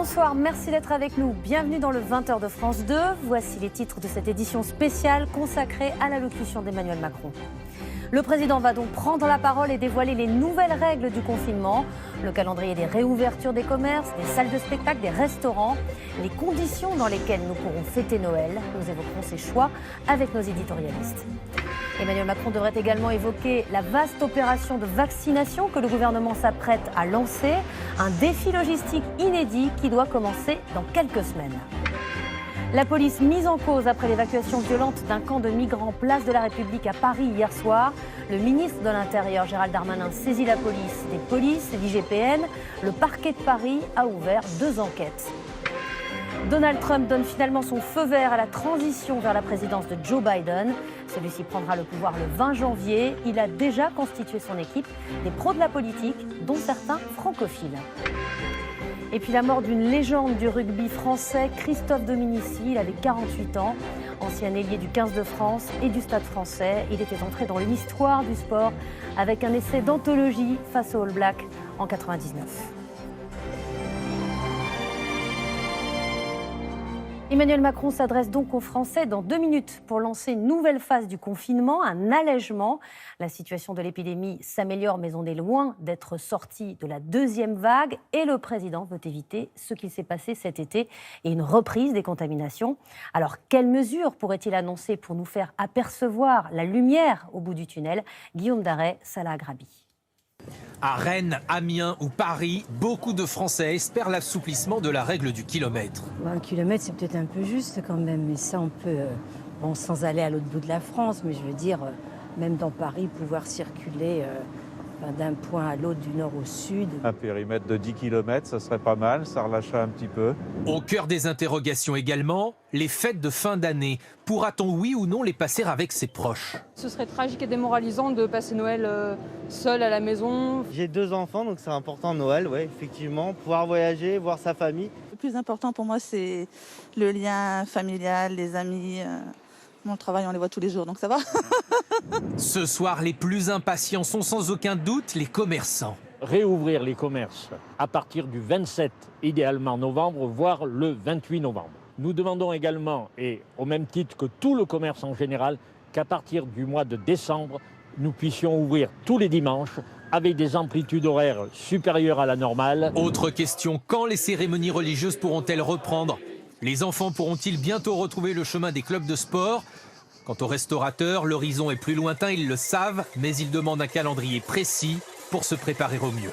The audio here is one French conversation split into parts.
Bonsoir, merci d'être avec nous. Bienvenue dans le 20h de France 2. Voici les titres de cette édition spéciale consacrée à l'allocution d'Emmanuel Macron. Le président va donc prendre la parole et dévoiler les nouvelles règles du confinement, le calendrier des réouvertures des commerces, des salles de spectacle, des restaurants, les conditions dans lesquelles nous pourrons fêter Noël. Nous évoquerons ces choix avec nos éditorialistes. Emmanuel Macron devrait également évoquer la vaste opération de vaccination que le gouvernement s'apprête à lancer, un défi logistique inédit qui doit commencer dans quelques semaines. La police mise en cause après l'évacuation violente d'un camp de migrants place de la République à Paris hier soir. Le ministre de l'Intérieur, Gérald Darmanin, saisit la police des polices, l'IGPN. Le parquet de Paris a ouvert 2 enquêtes. Donald Trump donne finalement son feu vert à la transition vers la présidence de Joe Biden. Celui-ci prendra le pouvoir le 20 janvier. Il a déjà constitué son équipe, des pros de la politique, dont certains francophiles. Et puis la mort d'une légende du rugby français, Christophe Dominici. Il avait 48 ans, ancien ailier du 15 de France et du Stade français. Il était entré dans l'histoire du sport avec un essai d'anthologie face aux All Blacks en 1999. Emmanuel Macron s'adresse donc aux Français dans 2 minutes pour lancer une nouvelle phase du confinement, un allègement. La situation de l'épidémie s'améliore, mais on est loin d'être sorti de la 2e vague. Et le président veut éviter ce qui s'est passé cet été et une reprise des contaminations. Alors, quelles mesures pourrait-il annoncer pour nous faire apercevoir la lumière au bout du tunnel? Guillaume Darey, Salah Agrabi. À Rennes, Amiens ou Paris, beaucoup de Français espèrent l'assouplissement de la règle du kilomètre. 1 kilomètre, c'est peut-être un peu juste quand même, mais ça on peut, sans aller à l'autre bout de la France, mais je veux dire, même dans Paris, pouvoir circuler d'un point à l'autre, du nord au sud. Un périmètre de 10 km, ça serait pas mal, ça relâcherait un petit peu. Au cœur des interrogations également, les fêtes de fin d'année. Pourra-t-on oui ou non les passer avec ses proches? Ce serait tragique et démoralisant de passer Noël seul à la maison. J'ai 2 enfants, donc c'est important Noël, ouais, effectivement. Pouvoir voyager, voir sa famille. Le plus important pour moi, c'est le lien familial, les amis. Mon travail, on les voit tous les jours, donc ça va. Ce soir, les plus impatients sont sans aucun doute les commerçants. Réouvrir les commerces à partir du 27, idéalement novembre, voire le 28 novembre. Nous demandons également, et au même titre que tout le commerce en général, qu'à partir du mois de décembre, nous puissions ouvrir tous les dimanches avec des amplitudes horaires supérieures à la normale. Autre question, quand les cérémonies religieuses pourront-elles reprendre? Les enfants pourront-ils bientôt retrouver le chemin des clubs de sport? Quant aux restaurateurs, l'horizon est plus lointain, ils le savent, mais ils demandent un calendrier précis pour se préparer au mieux.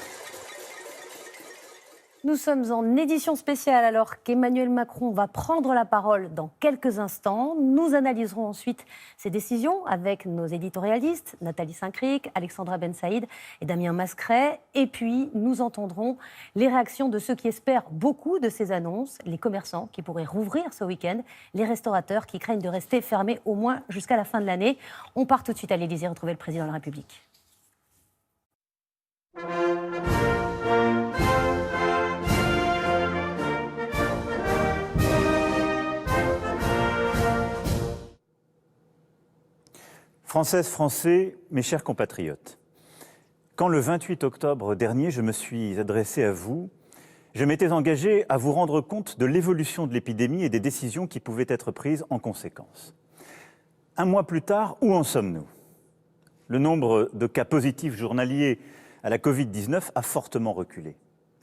Nous sommes en édition spéciale alors qu'Emmanuel Macron va prendre la parole dans quelques instants. Nous analyserons ensuite ses décisions avec nos éditorialistes, Nathalie Saint-Cric, Alexandra Ben Saïd et Damien Mascret. Et puis, nous entendrons les réactions de ceux qui espèrent beaucoup de ces annonces, les commerçants qui pourraient rouvrir ce week-end, les restaurateurs qui craignent de rester fermés au moins jusqu'à la fin de l'année. On part tout de suite à l'Élysée retrouver le président de la République. Françaises, Français, mes chers compatriotes, quand le 28 octobre dernier, je me suis adressé à vous, je m'étais engagé à vous rendre compte de l'évolution de l'épidémie et des décisions qui pouvaient être prises en conséquence. 1 mois plus tard, où en sommes-nous? Le nombre de cas positifs journaliers à la Covid-19 a fortement reculé.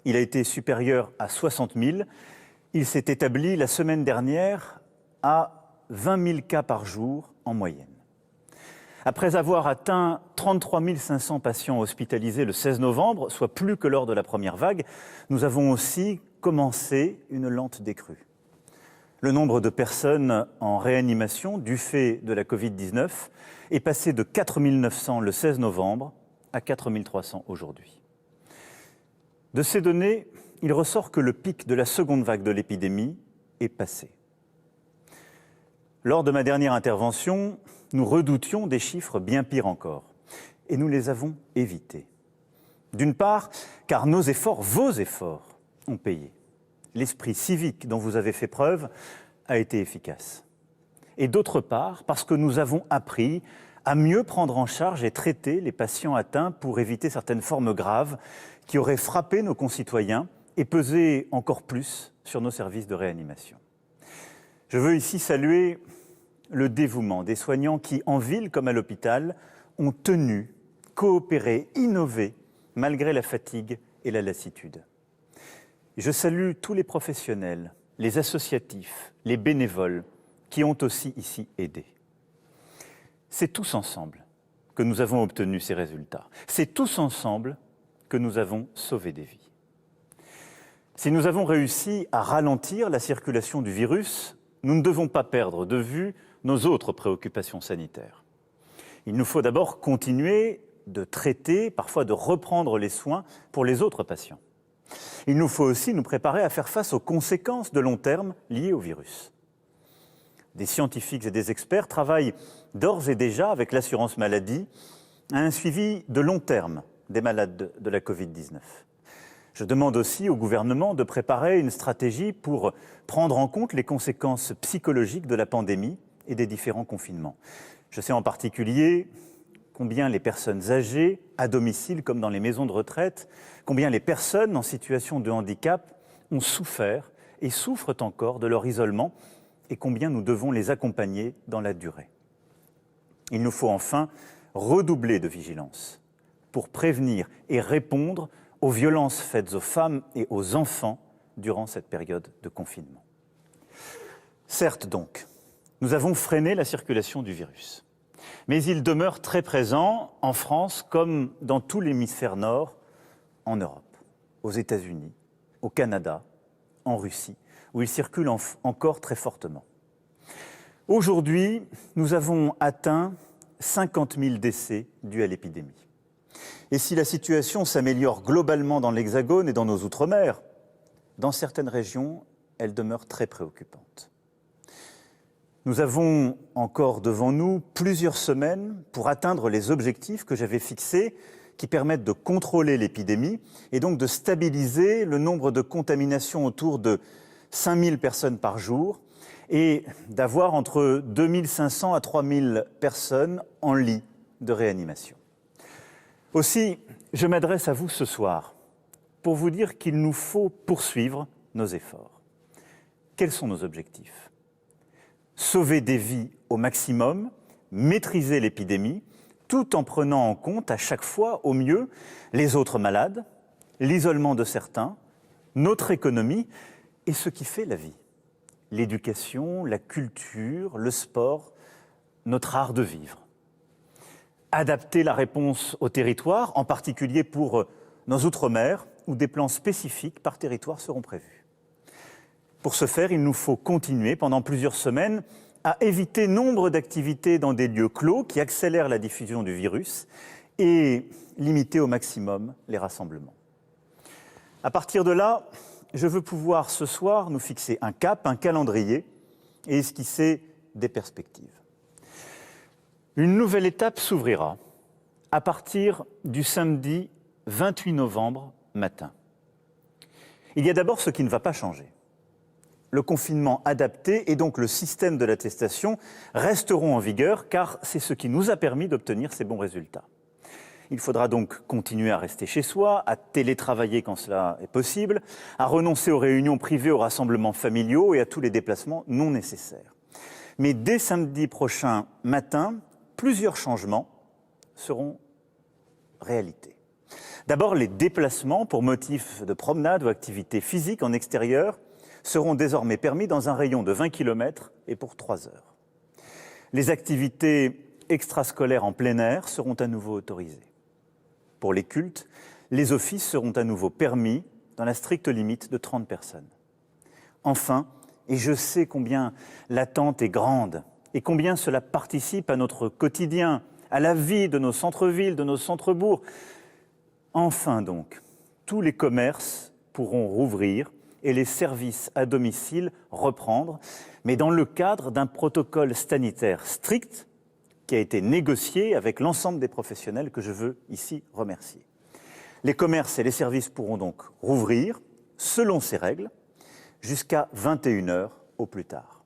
Il a été supérieur à 60 000. Il s'est établi la semaine dernière à 20 000 cas par jour en moyenne. Après avoir atteint 33 500 patients hospitalisés le 16 novembre, soit plus que lors de la première vague, nous avons aussi commencé une lente décrue. Le nombre de personnes en réanimation du fait de la Covid-19 est passé de 4 900 le 16 novembre à 4 300 aujourd'hui. De ces données, il ressort que le pic de la seconde vague de l'épidémie est passé. Lors de ma dernière intervention, nous redoutions des chiffres bien pires encore. Et nous les avons évités. D'une part, car nos efforts, vos efforts, ont payé. L'esprit civique dont vous avez fait preuve a été efficace. Et d'autre part, parce que nous avons appris à mieux prendre en charge et traiter les patients atteints pour éviter certaines formes graves qui auraient frappé nos concitoyens et peser encore plus sur nos services de réanimation. Je veux ici saluer le dévouement des soignants qui, en ville comme à l'hôpital, ont tenu, coopéré, innové, malgré la fatigue et la lassitude. Je salue tous les professionnels, les associatifs, les bénévoles qui ont aussi ici aidé. C'est tous ensemble que nous avons obtenu ces résultats. C'est tous ensemble que nous avons sauvé des vies. Si nous avons réussi à ralentir la circulation du virus, nous ne devons pas perdre de vue nos autres préoccupations sanitaires. Il nous faut d'abord continuer de traiter, parfois de reprendre les soins pour les autres patients. Il nous faut aussi nous préparer à faire face aux conséquences de long terme liées au virus. Des scientifiques et des experts travaillent d'ores et déjà avec l'assurance maladie à un suivi de long terme des malades de la Covid-19. Je demande aussi au gouvernement de préparer une stratégie pour prendre en compte les conséquences psychologiques de la pandémie et des différents confinements. Je sais en particulier combien les personnes âgées, à domicile comme dans les maisons de retraite, combien les personnes en situation de handicap ont souffert et souffrent encore de leur isolement et combien nous devons les accompagner dans la durée. Il nous faut enfin redoubler de vigilance pour prévenir et répondre aux violences faites aux femmes et aux enfants durant cette période de confinement. Certes donc, nous avons freiné la circulation du virus, mais il demeure très présent en France comme dans tout l'hémisphère nord, en Europe, aux États-Unis, au Canada, en Russie, où il circule encore très fortement. Aujourd'hui, nous avons atteint 50 000 décès dus à l'épidémie. Et si la situation s'améliore globalement dans l'Hexagone et dans nos Outre-mer, dans certaines régions, elle demeure très préoccupante. Nous avons encore devant nous plusieurs semaines pour atteindre les objectifs que j'avais fixés qui permettent de contrôler l'épidémie et donc de stabiliser le nombre de contaminations autour de 5 000 personnes par jour et d'avoir entre 2 500 à 3 000 personnes en lit de réanimation. Aussi, je m'adresse à vous ce soir pour vous dire qu'il nous faut poursuivre nos efforts. Quels sont nos objectifs ? Sauver des vies au maximum, maîtriser l'épidémie, tout en prenant en compte à chaque fois au mieux les autres malades, l'isolement de certains, notre économie et ce qui fait la vie. L'éducation, la culture, le sport, notre art de vivre. Adapter la réponse au territoire, en particulier pour nos Outre-mer, où des plans spécifiques par territoire seront prévus. Pour ce faire, il nous faut continuer pendant plusieurs semaines à éviter nombre d'activités dans des lieux clos qui accélèrent la diffusion du virus et limiter au maximum les rassemblements. À partir de là, je veux pouvoir ce soir nous fixer un cap, un calendrier et esquisser des perspectives. Une nouvelle étape s'ouvrira à partir du samedi 28 novembre matin. Il y a d'abord ce qui ne va pas changer. Le confinement adapté et donc le système de l'attestation resteront en vigueur car c'est ce qui nous a permis d'obtenir ces bons résultats. Il faudra donc continuer à rester chez soi, à télétravailler quand cela est possible, à renoncer aux réunions privées, aux rassemblements familiaux et à tous les déplacements non nécessaires. Mais dès samedi prochain matin, plusieurs changements seront réalité. D'abord, les déplacements pour motif de promenade ou activité physique en extérieur seront désormais permis dans un rayon de 20 km et pour 3 heures. Les activités extrascolaires en plein air seront à nouveau autorisées. Pour les cultes, les offices seront à nouveau permis dans la stricte limite de 30 personnes. Enfin, et je sais combien l'attente est grande et combien cela participe à notre quotidien, à la vie de nos centres-villes, de nos centres-bourgs, enfin donc, tous les commerces pourront rouvrir et les services à domicile reprendre, mais dans le cadre d'un protocole sanitaire strict qui a été négocié avec l'ensemble des professionnels que je veux ici remercier. Les commerces et les services pourront donc rouvrir, selon ces règles, jusqu'à 21 h au plus tard.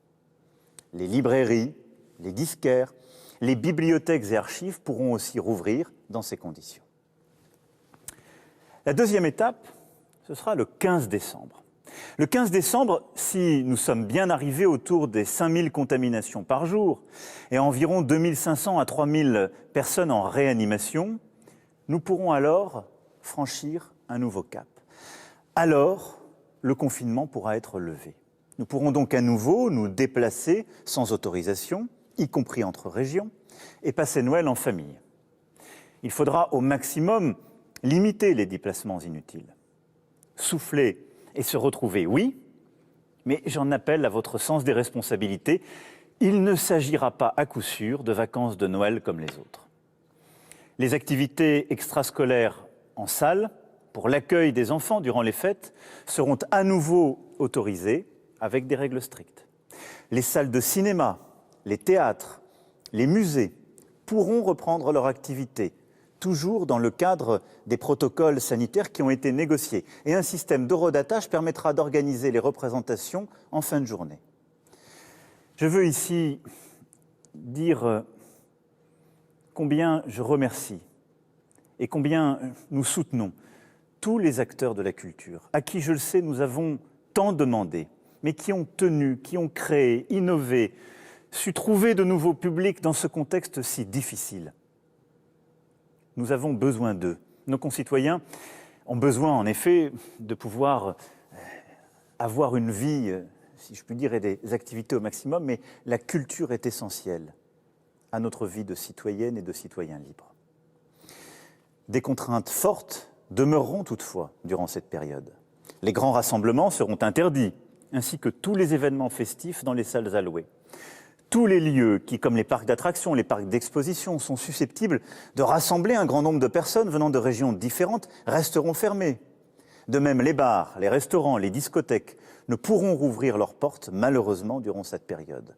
Les librairies, les disquaires, les bibliothèques et archives pourront aussi rouvrir dans ces conditions. La deuxième étape ce sera le 15 décembre. Le 15 décembre, si nous sommes bien arrivés autour des 5000 contaminations par jour et environ 2500 à 3000 personnes en réanimation, nous pourrons alors franchir un nouveau cap. Alors, le confinement pourra être levé. Nous pourrons donc à nouveau nous déplacer sans autorisation, y compris entre régions, et passer Noël en famille. Il faudra au maximum limiter les déplacements inutiles. Souffler et se retrouver, oui, mais j'en appelle à votre sens des responsabilités. Il ne s'agira pas à coup sûr de vacances de Noël comme les autres. Les activités extrascolaires en salle, pour l'accueil des enfants durant les fêtes, seront à nouveau autorisées avec des règles strictes. Les salles de cinéma, les théâtres, les musées pourront reprendre leur activité, toujours dans le cadre des protocoles sanitaires qui ont été négociés. Et un système d'horodatage permettra d'organiser les représentations en fin de journée. Je veux ici dire combien je remercie et combien nous soutenons tous les acteurs de la culture, à qui, je le sais, nous avons tant demandé, mais qui ont tenu, qui ont créé, innové, su trouver de nouveaux publics dans ce contexte si difficile. Nous avons besoin d'eux. Nos concitoyens ont besoin, en effet, de pouvoir avoir une vie, si je puis dire, et des activités au maximum, mais la culture est essentielle à notre vie de citoyenne et de citoyen libre. Des contraintes fortes demeureront toutefois durant cette période. Les grands rassemblements seront interdits, ainsi que tous les événements festifs dans les salles allouées. Tous les lieux qui, comme les parcs d'attractions, les parcs d'exposition, sont susceptibles de rassembler un grand nombre de personnes venant de régions différentes, resteront fermés. De même, les bars, les restaurants, les discothèques ne pourront rouvrir leurs portes, malheureusement, durant cette période.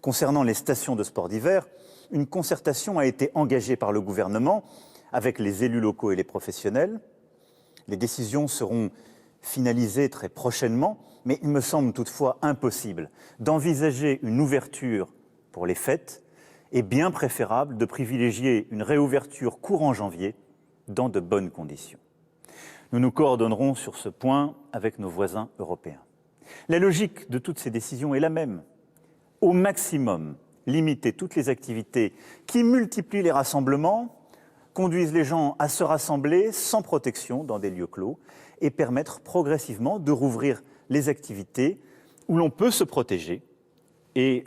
Concernant les stations de sport d'hiver, une concertation a été engagée par le gouvernement avec les élus locaux et les professionnels. Les décisions seront finalisées très prochainement, mais il me semble toutefois impossible d'envisager une ouverture pour les fêtes et bien préférable de privilégier une réouverture courant janvier dans de bonnes conditions. Nous nous coordonnerons sur ce point avec nos voisins européens. La logique de toutes ces décisions est la même. Au maximum, limiter toutes les activités qui multiplient les rassemblements, conduisent les gens à se rassembler sans protection dans des lieux clos et permettre progressivement de rouvrir les activités où l'on peut se protéger et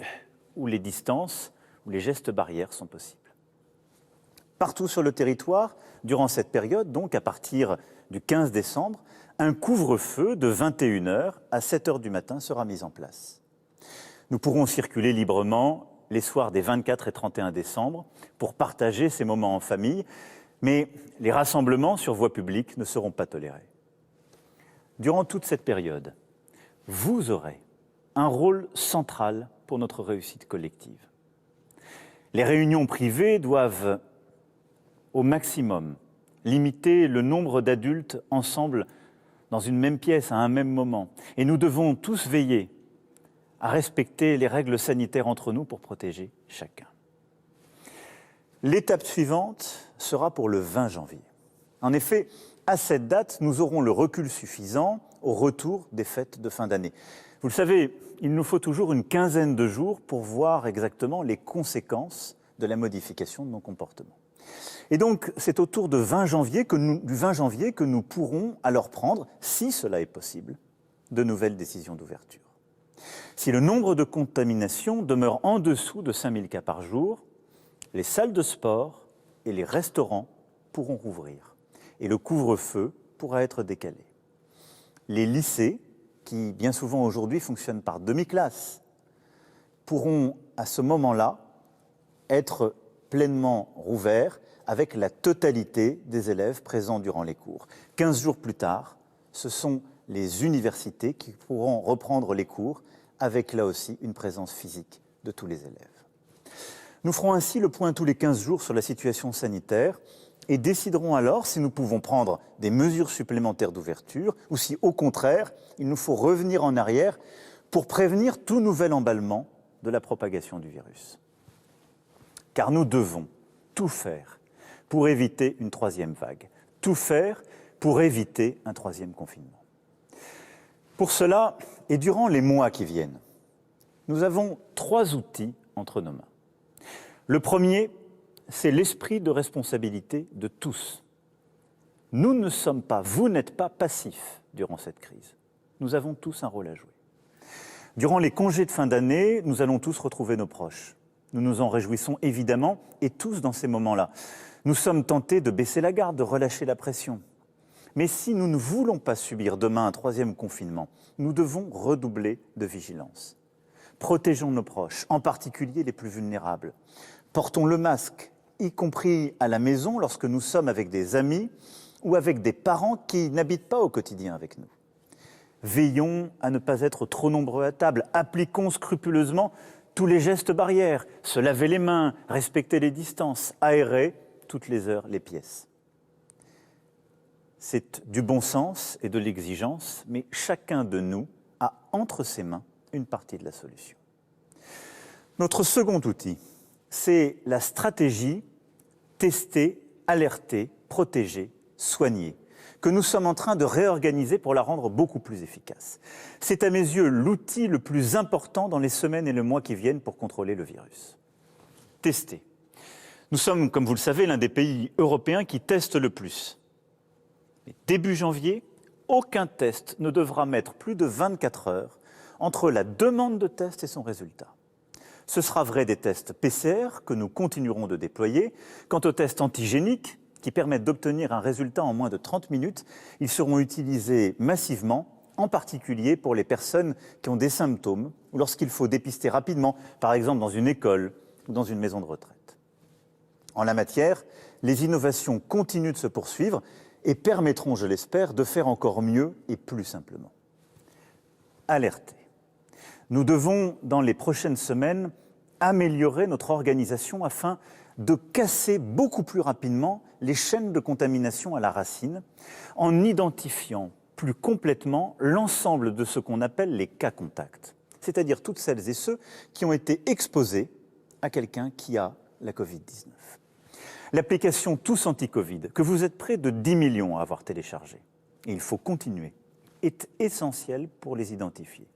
où les distances, où les gestes barrières sont possibles. Partout sur le territoire, durant cette période, donc à partir du 15 décembre, un couvre-feu de 21h à 7h du matin sera mis en place. Nous pourrons circuler librement les soirs des 24 et 31 décembre pour partager ces moments en famille, mais les rassemblements sur voie publique ne seront pas tolérés. Durant toute cette période, vous aurez un rôle central pour notre réussite collective. Les réunions privées doivent au maximum limiter le nombre d'adultes ensemble dans une même pièce à un même moment. Et nous devons tous veiller à respecter les règles sanitaires entre nous pour protéger chacun. L'étape suivante sera pour le 20 janvier. En effet, à cette date, nous aurons le recul suffisant au retour des fêtes de fin d'année. Vous le savez, il nous faut toujours une quinzaine de jours pour voir exactement les conséquences de la modification de nos comportements. Et donc, c'est autour du 20 janvier que nous pourrons alors prendre, si cela est possible, de nouvelles décisions d'ouverture. Si le nombre de contaminations demeure en dessous de 5000 cas par jour, les salles de sport et les restaurants pourront rouvrir et le couvre-feu pourra être décalé. Les lycées, qui bien souvent aujourd'hui fonctionnent par demi-classe, pourront à ce moment-là être pleinement rouverts avec la totalité des élèves présents durant les cours. 15 jours plus tard, ce sont les universités qui pourront reprendre les cours avec là aussi une présence physique de tous les élèves. Nous ferons ainsi le point tous les 15 jours sur la situation sanitaire et déciderons alors si nous pouvons prendre des mesures supplémentaires d'ouverture ou si, au contraire, il nous faut revenir en arrière pour prévenir tout nouvel emballement de la propagation du virus. Car nous devons tout faire pour éviter une troisième vague, tout faire pour éviter un troisième confinement. Pour cela, et durant les mois qui viennent, nous avons 3 outils entre nos mains. Le premier, c'est l'esprit de responsabilité de tous. Nous ne sommes pas, vous n'êtes pas passifs durant cette crise. Nous avons tous un rôle à jouer. Durant les congés de fin d'année, nous allons tous retrouver nos proches. Nous nous en réjouissons évidemment, et tous dans ces moments-là. Nous sommes tentés de baisser la garde, de relâcher la pression. Mais si nous ne voulons pas subir demain un troisième confinement, nous devons redoubler de vigilance. Protégeons nos proches, en particulier les plus vulnérables. Portons le masque, y compris à la maison lorsque nous sommes avec des amis ou avec des parents qui n'habitent pas au quotidien avec nous. Veillons à ne pas être trop nombreux à table. Appliquons scrupuleusement tous les gestes barrières. Se laver les mains, respecter les distances, aérer toutes les heures les pièces. C'est du bon sens et de l'exigence, mais chacun de nous a entre ses mains une partie de la solution. Notre second outil, c'est la stratégie tester, alerter, protéger, soigner, que nous sommes en train de réorganiser pour la rendre beaucoup plus efficace. C'est à mes yeux l'outil le plus important dans les semaines et les mois qui viennent pour contrôler le virus. Tester. Nous sommes, comme vous le savez, l'un des pays européens qui testent le plus. Mais début janvier, aucun test ne devra mettre plus de 24 heures entre la demande de test et son résultat. Ce sera vrai des tests PCR que nous continuerons de déployer. Quant aux tests antigéniques, qui permettent d'obtenir un résultat en moins de 30 minutes, ils seront utilisés massivement, en particulier pour les personnes qui ont des symptômes ou lorsqu'il faut dépister rapidement, par exemple dans une école ou dans une maison de retraite. En la matière, les innovations continuent de se poursuivre et permettront, je l'espère, de faire encore mieux et plus simplement. Alerter. Nous devons, dans les prochaines semaines, améliorer notre organisation afin de casser beaucoup plus rapidement les chaînes de contamination à la racine, en identifiant plus complètement l'ensemble de ce qu'on appelle les cas contacts, c'est-à-dire toutes celles et ceux qui ont été exposés à quelqu'un qui a la Covid-19. L'application Tous Anti-Covid, que vous êtes près de 10 millions à avoir téléchargée, et il faut continuer, est essentielle pour les identifier.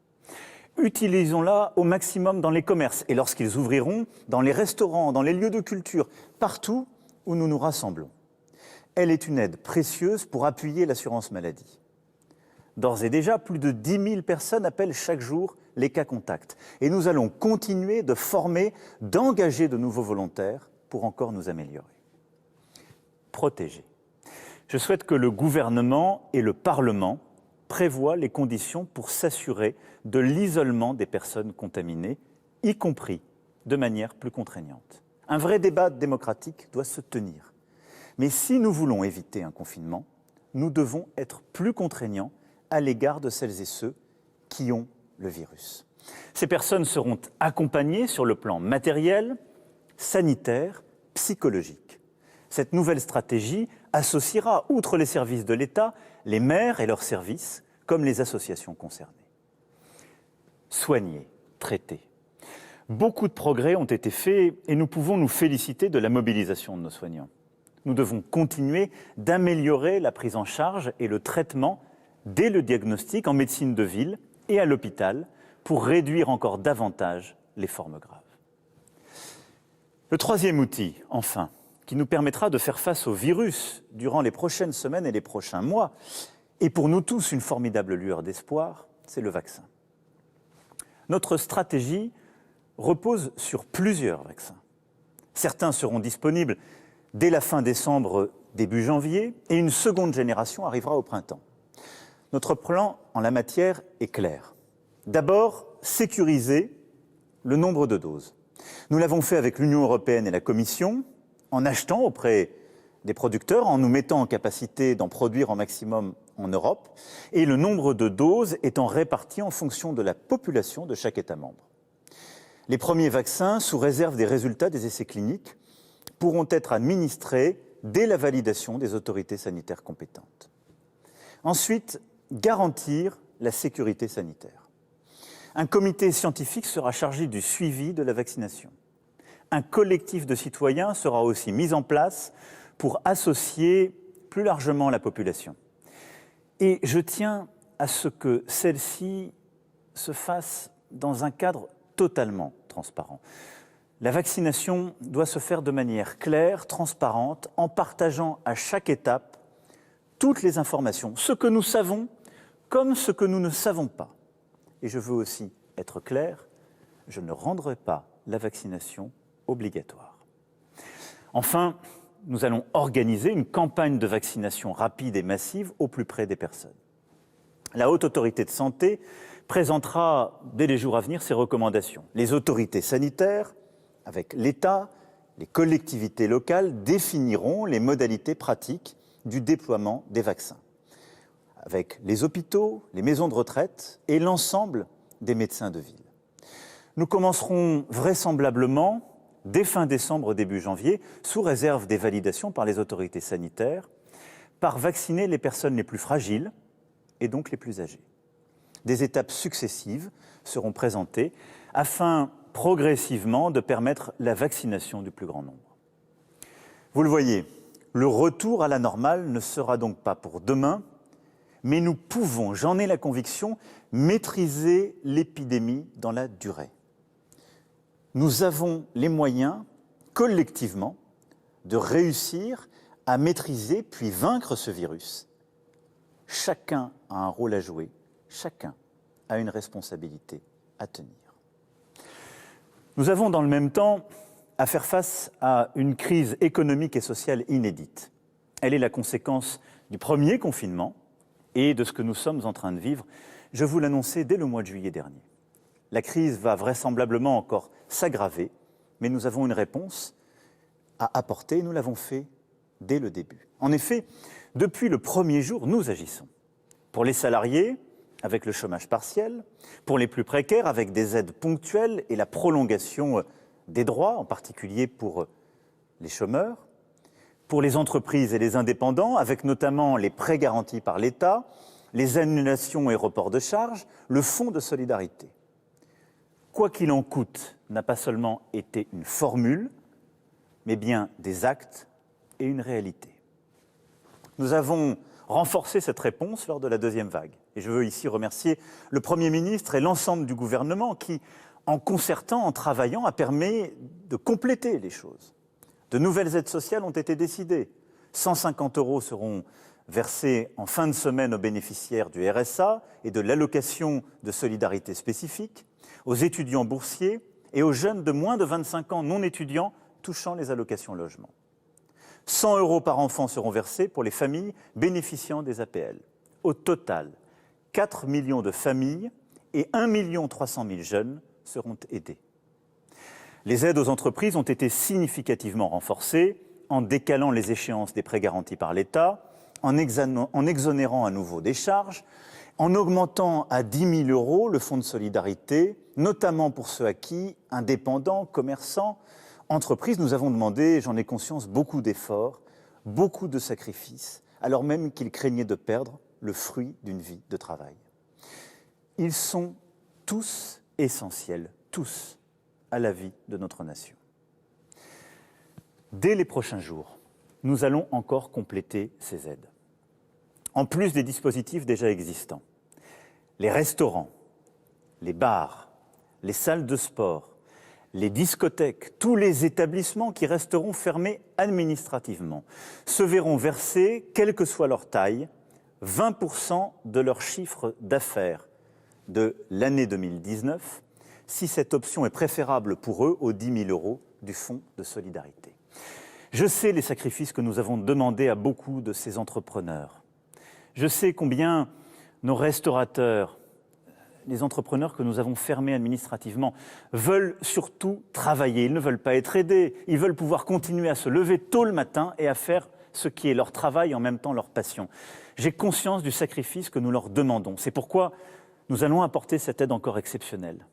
Utilisons-la au maximum dans les commerces et lorsqu'ils ouvriront, dans les restaurants, dans les lieux de culture, partout où nous nous rassemblons. Elle est une aide précieuse pour appuyer l'assurance maladie. D'ores et déjà, plus de 10 000 personnes appellent chaque jour les cas contacts. Et nous allons continuer de former, d'engager de nouveaux volontaires pour encore nous améliorer. Protéger. Je souhaite que le gouvernement et le Parlement prévoient les conditions pour s'assurer de l'isolement des personnes contaminées, y compris de manière plus contraignante. Un vrai débat démocratique doit se tenir. Mais si nous voulons éviter un confinement, nous devons être plus contraignants à l'égard de celles et ceux qui ont le virus. Ces personnes seront accompagnées sur le plan matériel, sanitaire, psychologique. Cette nouvelle stratégie associera, outre les services de l'État, les maires et leurs services, comme les associations concernées. Soigner, traiter. Beaucoup de progrès ont été faits et nous pouvons nous féliciter de la mobilisation de nos soignants. Nous devons continuer d'améliorer la prise en charge et le traitement dès le diagnostic en médecine de ville et à l'hôpital pour réduire encore davantage les formes graves. Le troisième outil, enfin, qui nous permettra de faire face au virus durant les prochaines semaines et les prochains mois, et pour nous tous une formidable lueur d'espoir, c'est le vaccin. Notre stratégie repose sur plusieurs vaccins. Certains seront disponibles dès la fin décembre, début janvier, et une seconde génération arrivera au printemps. Notre plan en la matière est clair. D'abord, sécuriser le nombre de doses. Nous l'avons fait avec l'Union européenne et la Commission, en achetant auprès des producteurs, en nous mettant en capacité d'en produire en maximum en Europe, et le nombre de doses étant réparti en fonction de la population de chaque État membre. Les premiers vaccins, sous réserve des résultats des essais cliniques, pourront être administrés dès la validation des autorités sanitaires compétentes. Ensuite, garantir la sécurité sanitaire. Un comité scientifique sera chargé du suivi de la vaccination. Un collectif de citoyens sera aussi mis en place pour associer plus largement la population. Et je tiens à ce que celle-ci se fasse dans un cadre totalement transparent. La vaccination doit se faire de manière claire, transparente, en partageant à chaque étape toutes les informations, ce que nous savons comme ce que nous ne savons pas. Et je veux aussi être clair, je ne rendrai pas la vaccination obligatoire. Enfin, nous allons organiser une campagne de vaccination rapide et massive au plus près des personnes. La Haute Autorité de Santé présentera dès les jours à venir ses recommandations. Les autorités sanitaires, avec l'État, les collectivités locales, définiront les modalités pratiques du déploiement des vaccins, avec les hôpitaux, les maisons de retraite et l'ensemble des médecins de ville. Nous commencerons vraisemblablement dès fin décembre, début janvier, sous réserve des validations par les autorités sanitaires, par vacciner les personnes les plus fragiles et donc les plus âgées. Des étapes successives seront présentées afin progressivement de permettre la vaccination du plus grand nombre. Vous le voyez, le retour à la normale ne sera donc pas pour demain, mais nous pouvons, j'en ai la conviction, maîtriser l'épidémie dans la durée. Nous avons les moyens, collectivement, de réussir à maîtriser puis vaincre ce virus. Chacun a un rôle à jouer, chacun a une responsabilité à tenir. Nous avons dans le même temps à faire face à une crise économique et sociale inédite. Elle est la conséquence du premier confinement et de ce que nous sommes en train de vivre. Je vous l'annonçais dès le mois de juillet dernier. La crise va vraisemblablement encore s'aggraver, mais nous avons une réponse à apporter et nous l'avons fait dès le début. En effet, depuis le premier jour, nous agissons. Pour les salariés, avec le chômage partiel, pour les plus précaires, avec des aides ponctuelles et la prolongation des droits, en particulier pour les chômeurs, pour les entreprises et les indépendants, avec notamment les prêts garantis par l'État, les annulations et reports de charges, le fonds de solidarité. Quoi qu'il en coûte n'a pas seulement été une formule, mais bien des actes et une réalité. Nous avons renforcé cette réponse lors de la deuxième vague. Et je veux ici remercier le Premier ministre et l'ensemble du gouvernement qui, en concertant, en travaillant, a permis de compléter les choses. De nouvelles aides sociales ont été décidées. 150 € seront versés en fin de semaine aux bénéficiaires du RSA et de l'allocation de solidarité spécifique, aux étudiants boursiers et aux jeunes de moins de 25 ans non étudiants touchant les allocations logement. 100 € par enfant seront versés pour les familles bénéficiant des APL. Au total, 4 millions de familles et 1 300 000 jeunes seront aidés. Les aides aux entreprises ont été significativement renforcées en décalant les échéances des prêts garantis par l'État, en exonérant à nouveau des charges, en augmentant à 10 000 € le fonds de solidarité, notamment pour ceux à qui, indépendants, commerçants, entreprises, nous avons demandé, j'en ai conscience, beaucoup d'efforts, beaucoup de sacrifices, alors même qu'ils craignaient de perdre le fruit d'une vie de travail. Ils sont tous essentiels, tous, à la vie de notre nation. Dès les prochains jours, nous allons encore compléter ces aides. En plus des dispositifs déjà existants, les restaurants, les bars, les salles de sport, les discothèques, tous les établissements qui resteront fermés administrativement se verront verser, quelle que soit leur taille, 20% de leur chiffre d'affaires de l'année 2019, si cette option est préférable pour eux aux 10 000 € du fonds de solidarité. Je sais les sacrifices que nous avons demandés à beaucoup de ces entrepreneurs. Je sais combien nos restaurateurs, les entrepreneurs que nous avons fermés administrativement, veulent surtout travailler. Ils ne veulent pas être aidés. Ils veulent pouvoir continuer à se lever tôt le matin et à faire ce qui est leur travail et en même temps leur passion. J'ai conscience du sacrifice que nous leur demandons. C'est pourquoi nous allons apporter cette aide encore exceptionnelle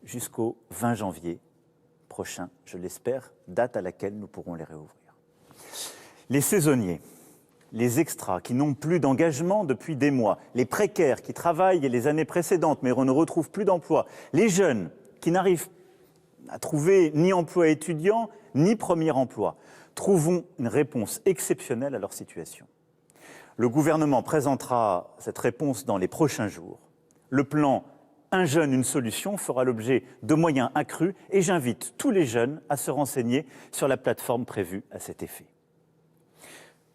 jusqu'au 20 janvier prochain, je l'espère, date à laquelle nous pourrons les réouvrir. Les saisonniers, les extras qui n'ont plus d'engagement depuis des mois, les précaires qui travaillent les années précédentes mais ne retrouvent plus d'emploi, les jeunes qui n'arrivent à trouver ni emploi étudiant ni premier emploi, trouvons une réponse exceptionnelle à leur situation. Le gouvernement présentera cette réponse dans les prochains jours. Le plan « Un jeune, une solution » fera l'objet de moyens accrus et j'invite tous les jeunes à se renseigner sur la plateforme prévue à cet effet.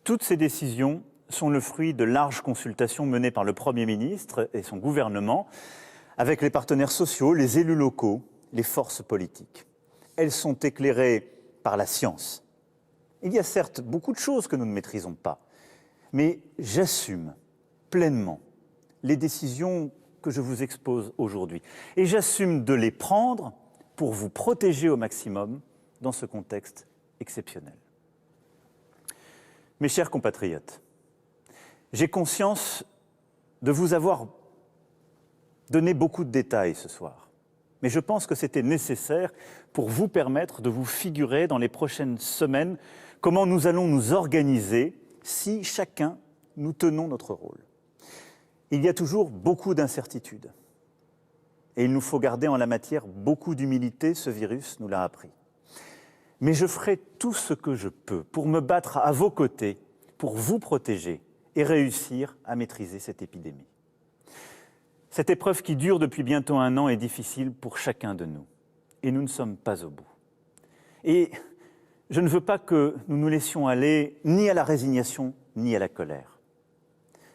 Toutes ces décisions sont le fruit de larges consultations menées par le Premier ministre et son gouvernement avec les partenaires sociaux, les élus locaux, les forces politiques. Elles sont éclairées par la science. Il y a certes beaucoup de choses que nous ne maîtrisons pas, mais j'assume pleinement les décisions que je vous expose aujourd'hui. Et j'assume de les prendre pour vous protéger au maximum dans ce contexte exceptionnel. Mes chers compatriotes, j'ai conscience de vous avoir donné beaucoup de détails ce soir. Mais je pense que c'était nécessaire pour vous permettre de vous figurer dans les prochaines semaines comment nous allons nous organiser si chacun nous tenons notre rôle. Il y a toujours beaucoup d'incertitudes. Et il nous faut garder en la matière beaucoup d'humilité, ce virus nous l'a appris. Mais je ferai tout ce que je peux pour me battre à vos côtés, pour vous protéger et réussir à maîtriser cette épidémie. Cette épreuve qui dure depuis bientôt 1 an est difficile pour chacun de nous. Et nous ne sommes pas au bout. Et je ne veux pas que nous nous laissions aller ni à la résignation, ni à la colère.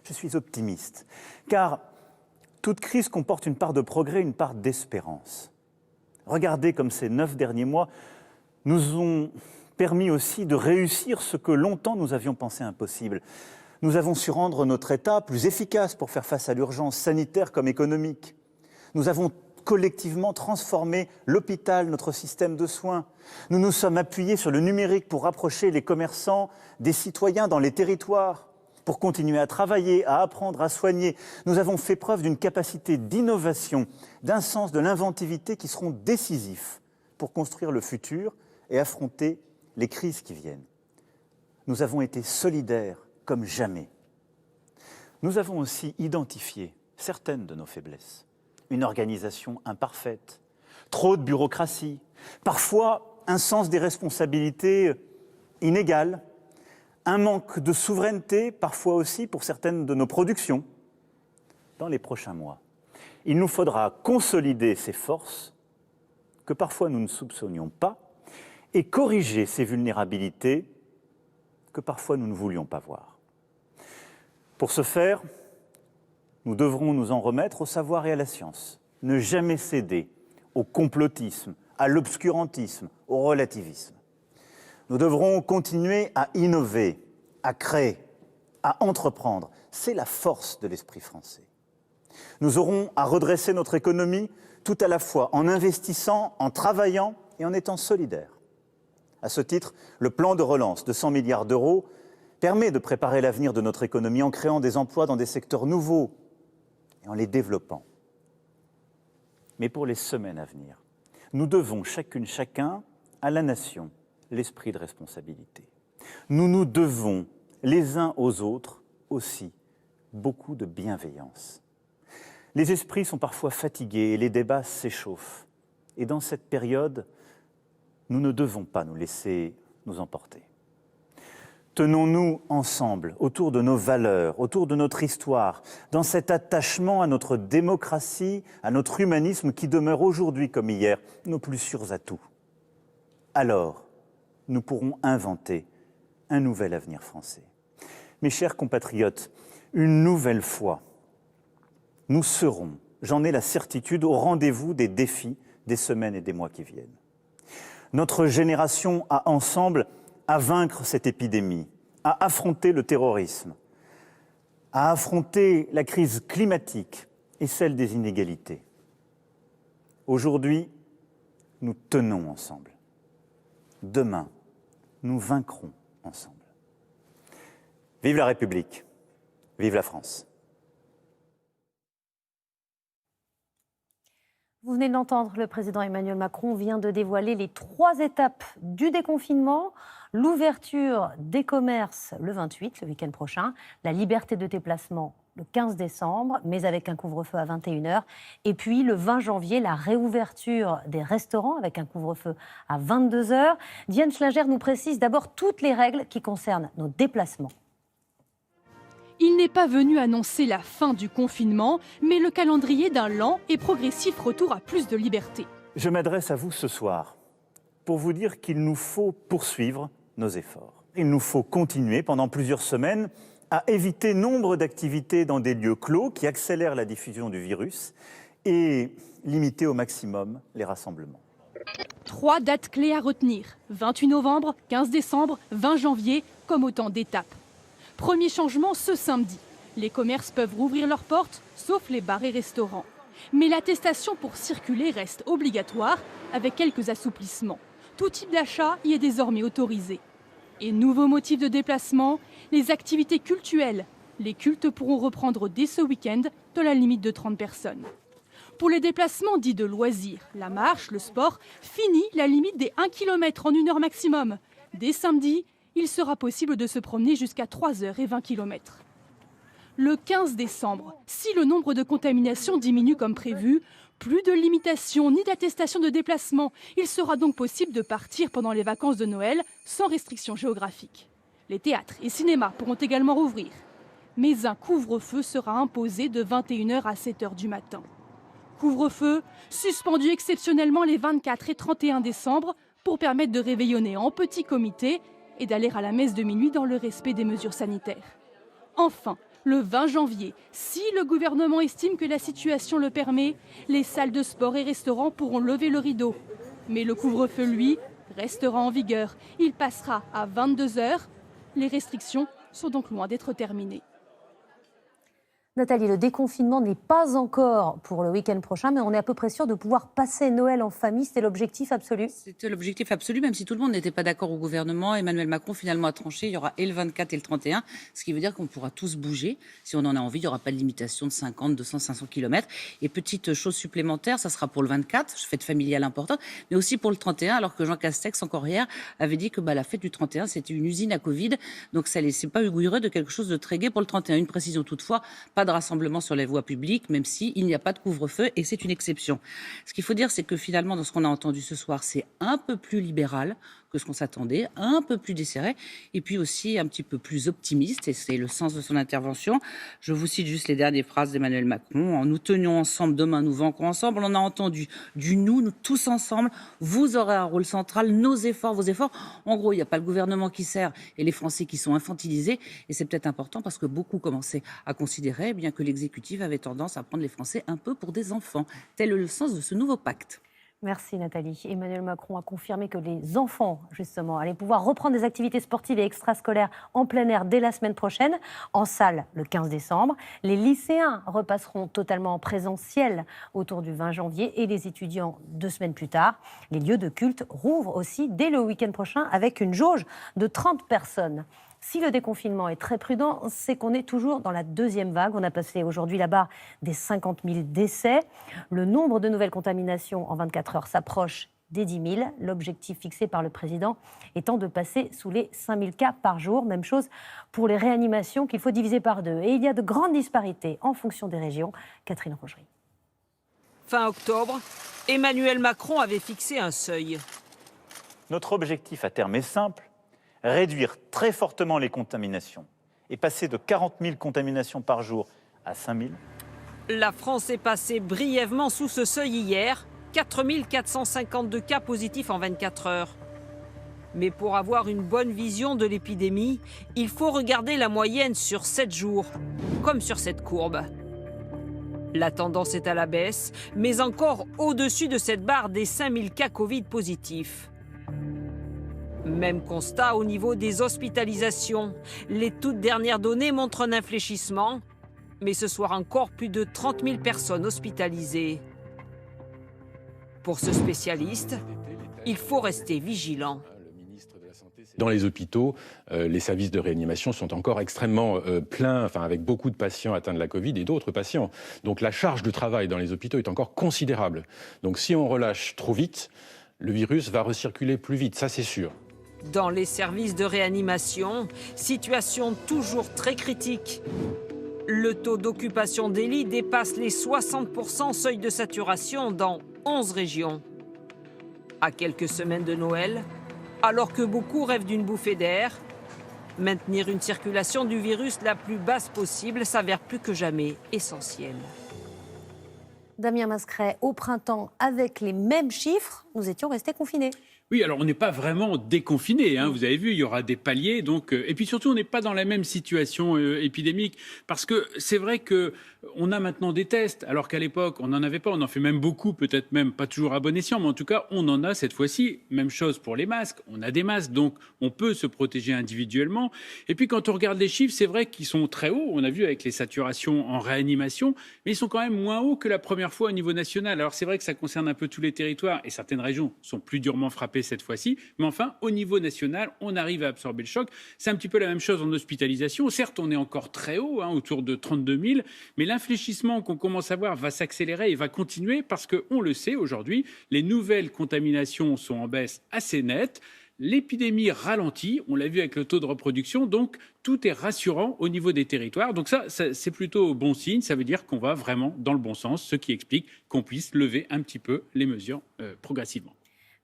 Je suis optimiste, car toute crise comporte une part de progrès, une part d'espérance. Regardez comme ces 9 derniers mois nous ont permis aussi de réussir ce que longtemps nous avions pensé impossible. Nous avons su rendre notre État plus efficace pour faire face à l'urgence sanitaire comme économique. Nous avons collectivement transformé l'hôpital, notre système de soins. Nous nous sommes appuyés sur le numérique pour rapprocher les commerçants des citoyens dans les territoires, pour continuer à travailler, à apprendre, à soigner. Nous avons fait preuve d'une capacité d'innovation, d'un sens de l'inventivité qui seront décisifs pour construire le futur et affronter les crises qui viennent. Nous avons été solidaires comme jamais. Nous avons aussi identifié certaines de nos faiblesses. Une organisation imparfaite, trop de bureaucratie, parfois un sens des responsabilités inégal, un manque de souveraineté, parfois aussi pour certaines de nos productions. Dans les prochains mois, il nous faudra consolider ces forces que parfois nous ne soupçonnions pas et corriger ces vulnérabilités que parfois nous ne voulions pas voir. Pour ce faire, nous devrons nous en remettre au savoir et à la science, ne jamais céder au complotisme, à l'obscurantisme, au relativisme. Nous devrons continuer à innover, à créer, à entreprendre. C'est la force de l'esprit français. Nous aurons à redresser notre économie tout à la fois en investissant, en travaillant et en étant solidaires. À ce titre, le plan de relance de 100 milliards d'euros permet de préparer l'avenir de notre économie en créant des emplois dans des secteurs nouveaux et en les développant. Mais pour les semaines à venir, nous devons chacun à la nation l'esprit de responsabilité. Nous nous devons les uns aux autres aussi beaucoup de bienveillance. Les esprits sont parfois fatigués et les débats s'échauffent. Et dans cette période, nous ne devons pas nous laisser nous emporter. Tenons-nous ensemble autour de nos valeurs, autour de notre histoire, dans cet attachement à notre démocratie, à notre humanisme qui demeure aujourd'hui comme hier nos plus sûrs atouts. Alors, nous pourrons inventer un nouvel avenir français. Mes chers compatriotes, une nouvelle fois, nous serons, j'en ai la certitude, au rendez-vous des défis des semaines et des mois qui viennent. Notre génération a ensemble à vaincre cette épidémie, à affronter le terrorisme, à affronter la crise climatique et celle des inégalités. Aujourd'hui, nous tenons ensemble. Demain, nous vaincrons ensemble. Vive la République, vive la France. Vous venez de l'entendre, le président Emmanuel Macron vient de dévoiler les 3 étapes du déconfinement. L'ouverture des commerces le 28, le week-end prochain. La liberté de déplacement le 15 décembre, mais avec un couvre-feu à 21h. Et puis le 20 janvier, la réouverture des restaurants avec un couvre-feu à 22h. Diane Schlager nous précise d'abord toutes les règles qui concernent nos déplacements. Il n'est pas venu annoncer la fin du confinement, mais le calendrier d'un lent et progressif retour à plus de liberté. Je m'adresse à vous ce soir pour vous dire qu'il nous faut poursuivre nos efforts. Il nous faut continuer pendant plusieurs semaines à éviter nombre d'activités dans des lieux clos qui accélèrent la diffusion du virus et limiter au maximum les rassemblements. 3 dates clés à retenir, 28 novembre, 15 décembre, 20 janvier, comme autant d'étapes. Premier changement ce samedi. Les commerces peuvent rouvrir leurs portes, sauf les bars et restaurants. Mais l'attestation pour circuler reste obligatoire, avec quelques assouplissements. Tout type d'achat y est désormais autorisé. Et nouveau motif de déplacement, les activités cultuelles. Les cultes pourront reprendre dès ce week-end, de la limite de 30 personnes. Pour les déplacements dits de loisirs, la marche, le sport, fini la limite des 1 km en 1 heure maximum. Dès samedi, il sera possible de se promener jusqu'à 3h20 km. Le 15 décembre, si le nombre de contaminations diminue comme prévu, plus de limitation ni d'attestation de déplacement. Il sera donc possible de partir pendant les vacances de Noël sans restriction géographique. Les théâtres et cinémas pourront également rouvrir. Mais un couvre-feu sera imposé de 21h à 7h du matin. Couvre-feu suspendu exceptionnellement les 24 et 31 décembre pour permettre de réveillonner en petit comité et d'aller à la messe de minuit dans le respect des mesures sanitaires. Enfin, le 20 janvier, si le gouvernement estime que la situation le permet, les salles de sport et restaurants pourront lever le rideau. Mais le couvre-feu, lui, restera en vigueur. Il passera à 22h. Les restrictions sont donc loin d'être terminées. Nathalie, le déconfinement n'est pas encore pour le week-end prochain, mais on est à peu près sûr de pouvoir passer Noël en famille. C'était l'objectif absolu. C'était l'objectif absolu, même si tout le monde n'était pas d'accord au gouvernement. Emmanuel Macron finalement a tranché. Il y aura et le 24 et le 31, ce qui veut dire qu'on pourra tous bouger. Si on en a envie, il n'y aura pas de limitation de 50, 200, 500 km. Et petite chose supplémentaire, ça sera pour le 24, fête familiale importante, mais aussi pour le 31, alors que Jean Castex, encore hier, avait dit que la fête du 31, c'était une usine à Covid. Donc ça ne laissait pas augureux de quelque chose de très gai pour le 31. Une précision toutefois, pas de rassemblement sur les voies publiques, même s'il n'y a pas de couvre-feu, et c'est une exception. Ce qu'il faut dire, c'est que finalement, dans ce qu'on a entendu ce soir, c'est un peu plus libéral que ce qu'on s'attendait, un peu plus desserré, et puis aussi un petit peu plus optimiste, et c'est le sens de son intervention. Je vous cite juste les dernières phrases d'Emmanuel Macron. « Nous tenions ensemble, demain nous vaincrons ensemble ». On a entendu du nous tous ensemble, vous aurez un rôle central, nos efforts, vos efforts. En gros, il n'y a pas le gouvernement qui sert et les Français qui sont infantilisés, et c'est peut-être important parce que beaucoup commençaient à considérer bien que l'exécutif avait tendance à prendre les Français un peu pour des enfants. Tel est le sens de ce nouveau pacte. Merci Nathalie. Emmanuel Macron a confirmé que les enfants, justement, allaient pouvoir reprendre des activités sportives et extrascolaires en plein air dès la semaine prochaine, en salle le 15 décembre. Les lycéens repasseront totalement en présentiel autour du 20 janvier et les étudiants 2 semaines plus tard. Les lieux de culte rouvrent aussi dès le week-end prochain avec une jauge de 30 personnes. Si le déconfinement est très prudent, c'est qu'on est toujours dans la deuxième vague. On a passé aujourd'hui la barre des 50 000 décès. Le nombre de nouvelles contaminations en 24 heures s'approche des 10 000. L'objectif fixé par le président étant de passer sous les 5 000 cas par jour. Même chose pour les réanimations qu'il faut diviser par 2. Et il y a de grandes disparités en fonction des régions. Catherine Rogerie. Fin octobre, Emmanuel Macron avait fixé un seuil. Notre objectif à terme est simple. Réduire très fortement les contaminations et passer de 40 000 contaminations par jour à 5 000. La France est passée brièvement sous ce seuil hier, 4 452 cas positifs en 24 heures. Mais pour avoir une bonne vision de l'épidémie, il faut regarder la moyenne sur 7 jours, comme sur cette courbe. La tendance est à la baisse, mais encore au-dessus de cette barre des 5 000 cas Covid positifs. Même constat au niveau des hospitalisations. Les toutes dernières données montrent un infléchissement, mais ce soir encore plus de 30 000 personnes hospitalisées. Pour ce spécialiste, il faut rester vigilant. Dans les hôpitaux, les services de réanimation sont encore extrêmement pleins, avec beaucoup de patients atteints de la Covid et d'autres patients. Donc la charge de travail dans les hôpitaux est encore considérable. Donc si on relâche trop vite, le virus va recirculer plus vite, ça c'est sûr. Dans les services de réanimation, situation toujours très critique. Le taux d'occupation des lits dépasse les 60% seuil de saturation dans 11 régions. À quelques semaines de Noël, alors que beaucoup rêvent d'une bouffée d'air, Maintenir une circulation du virus la plus basse possible s'avère plus que jamais essentiel. Damien Mascret, au printemps, avec les mêmes chiffres, nous étions restés confinés. Oui, alors on n'est pas vraiment déconfiné, hein, vous avez vu, il y aura des paliers, donc et puis surtout on n'est pas dans la même situation épidémique, parce que c'est vrai que on a maintenant des tests, alors qu'à l'époque on n'en avait pas, on en fait même beaucoup, peut-être même pas toujours à bon escient, mais en tout cas on en a cette fois-ci. Même chose pour les masques, on a des masques, donc on peut se protéger individuellement. Et puis quand on regarde les chiffres, c'est vrai qu'ils sont très hauts, on a vu avec les saturations en réanimation, mais ils sont quand même moins hauts que la première fois au niveau national. Alors c'est vrai que ça concerne un peu tous les territoires et certaines régions sont plus durement frappées cette fois-ci, mais enfin au niveau national on arrive à absorber le choc. C'est un petit peu la même chose en hospitalisation, certes on est encore très haut, hein, autour de 32 000, mais l'infléchissement qu'on commence à voir va s'accélérer et va continuer parce qu'on le sait aujourd'hui, les nouvelles contaminations sont en baisse assez nette, l'épidémie ralentit, on l'a vu avec le taux de reproduction, donc tout est rassurant au niveau des territoires. Donc ça c'est plutôt bon signe, ça veut dire qu'on va vraiment dans le bon sens, ce qui explique qu'on puisse lever un petit peu les mesures progressivement.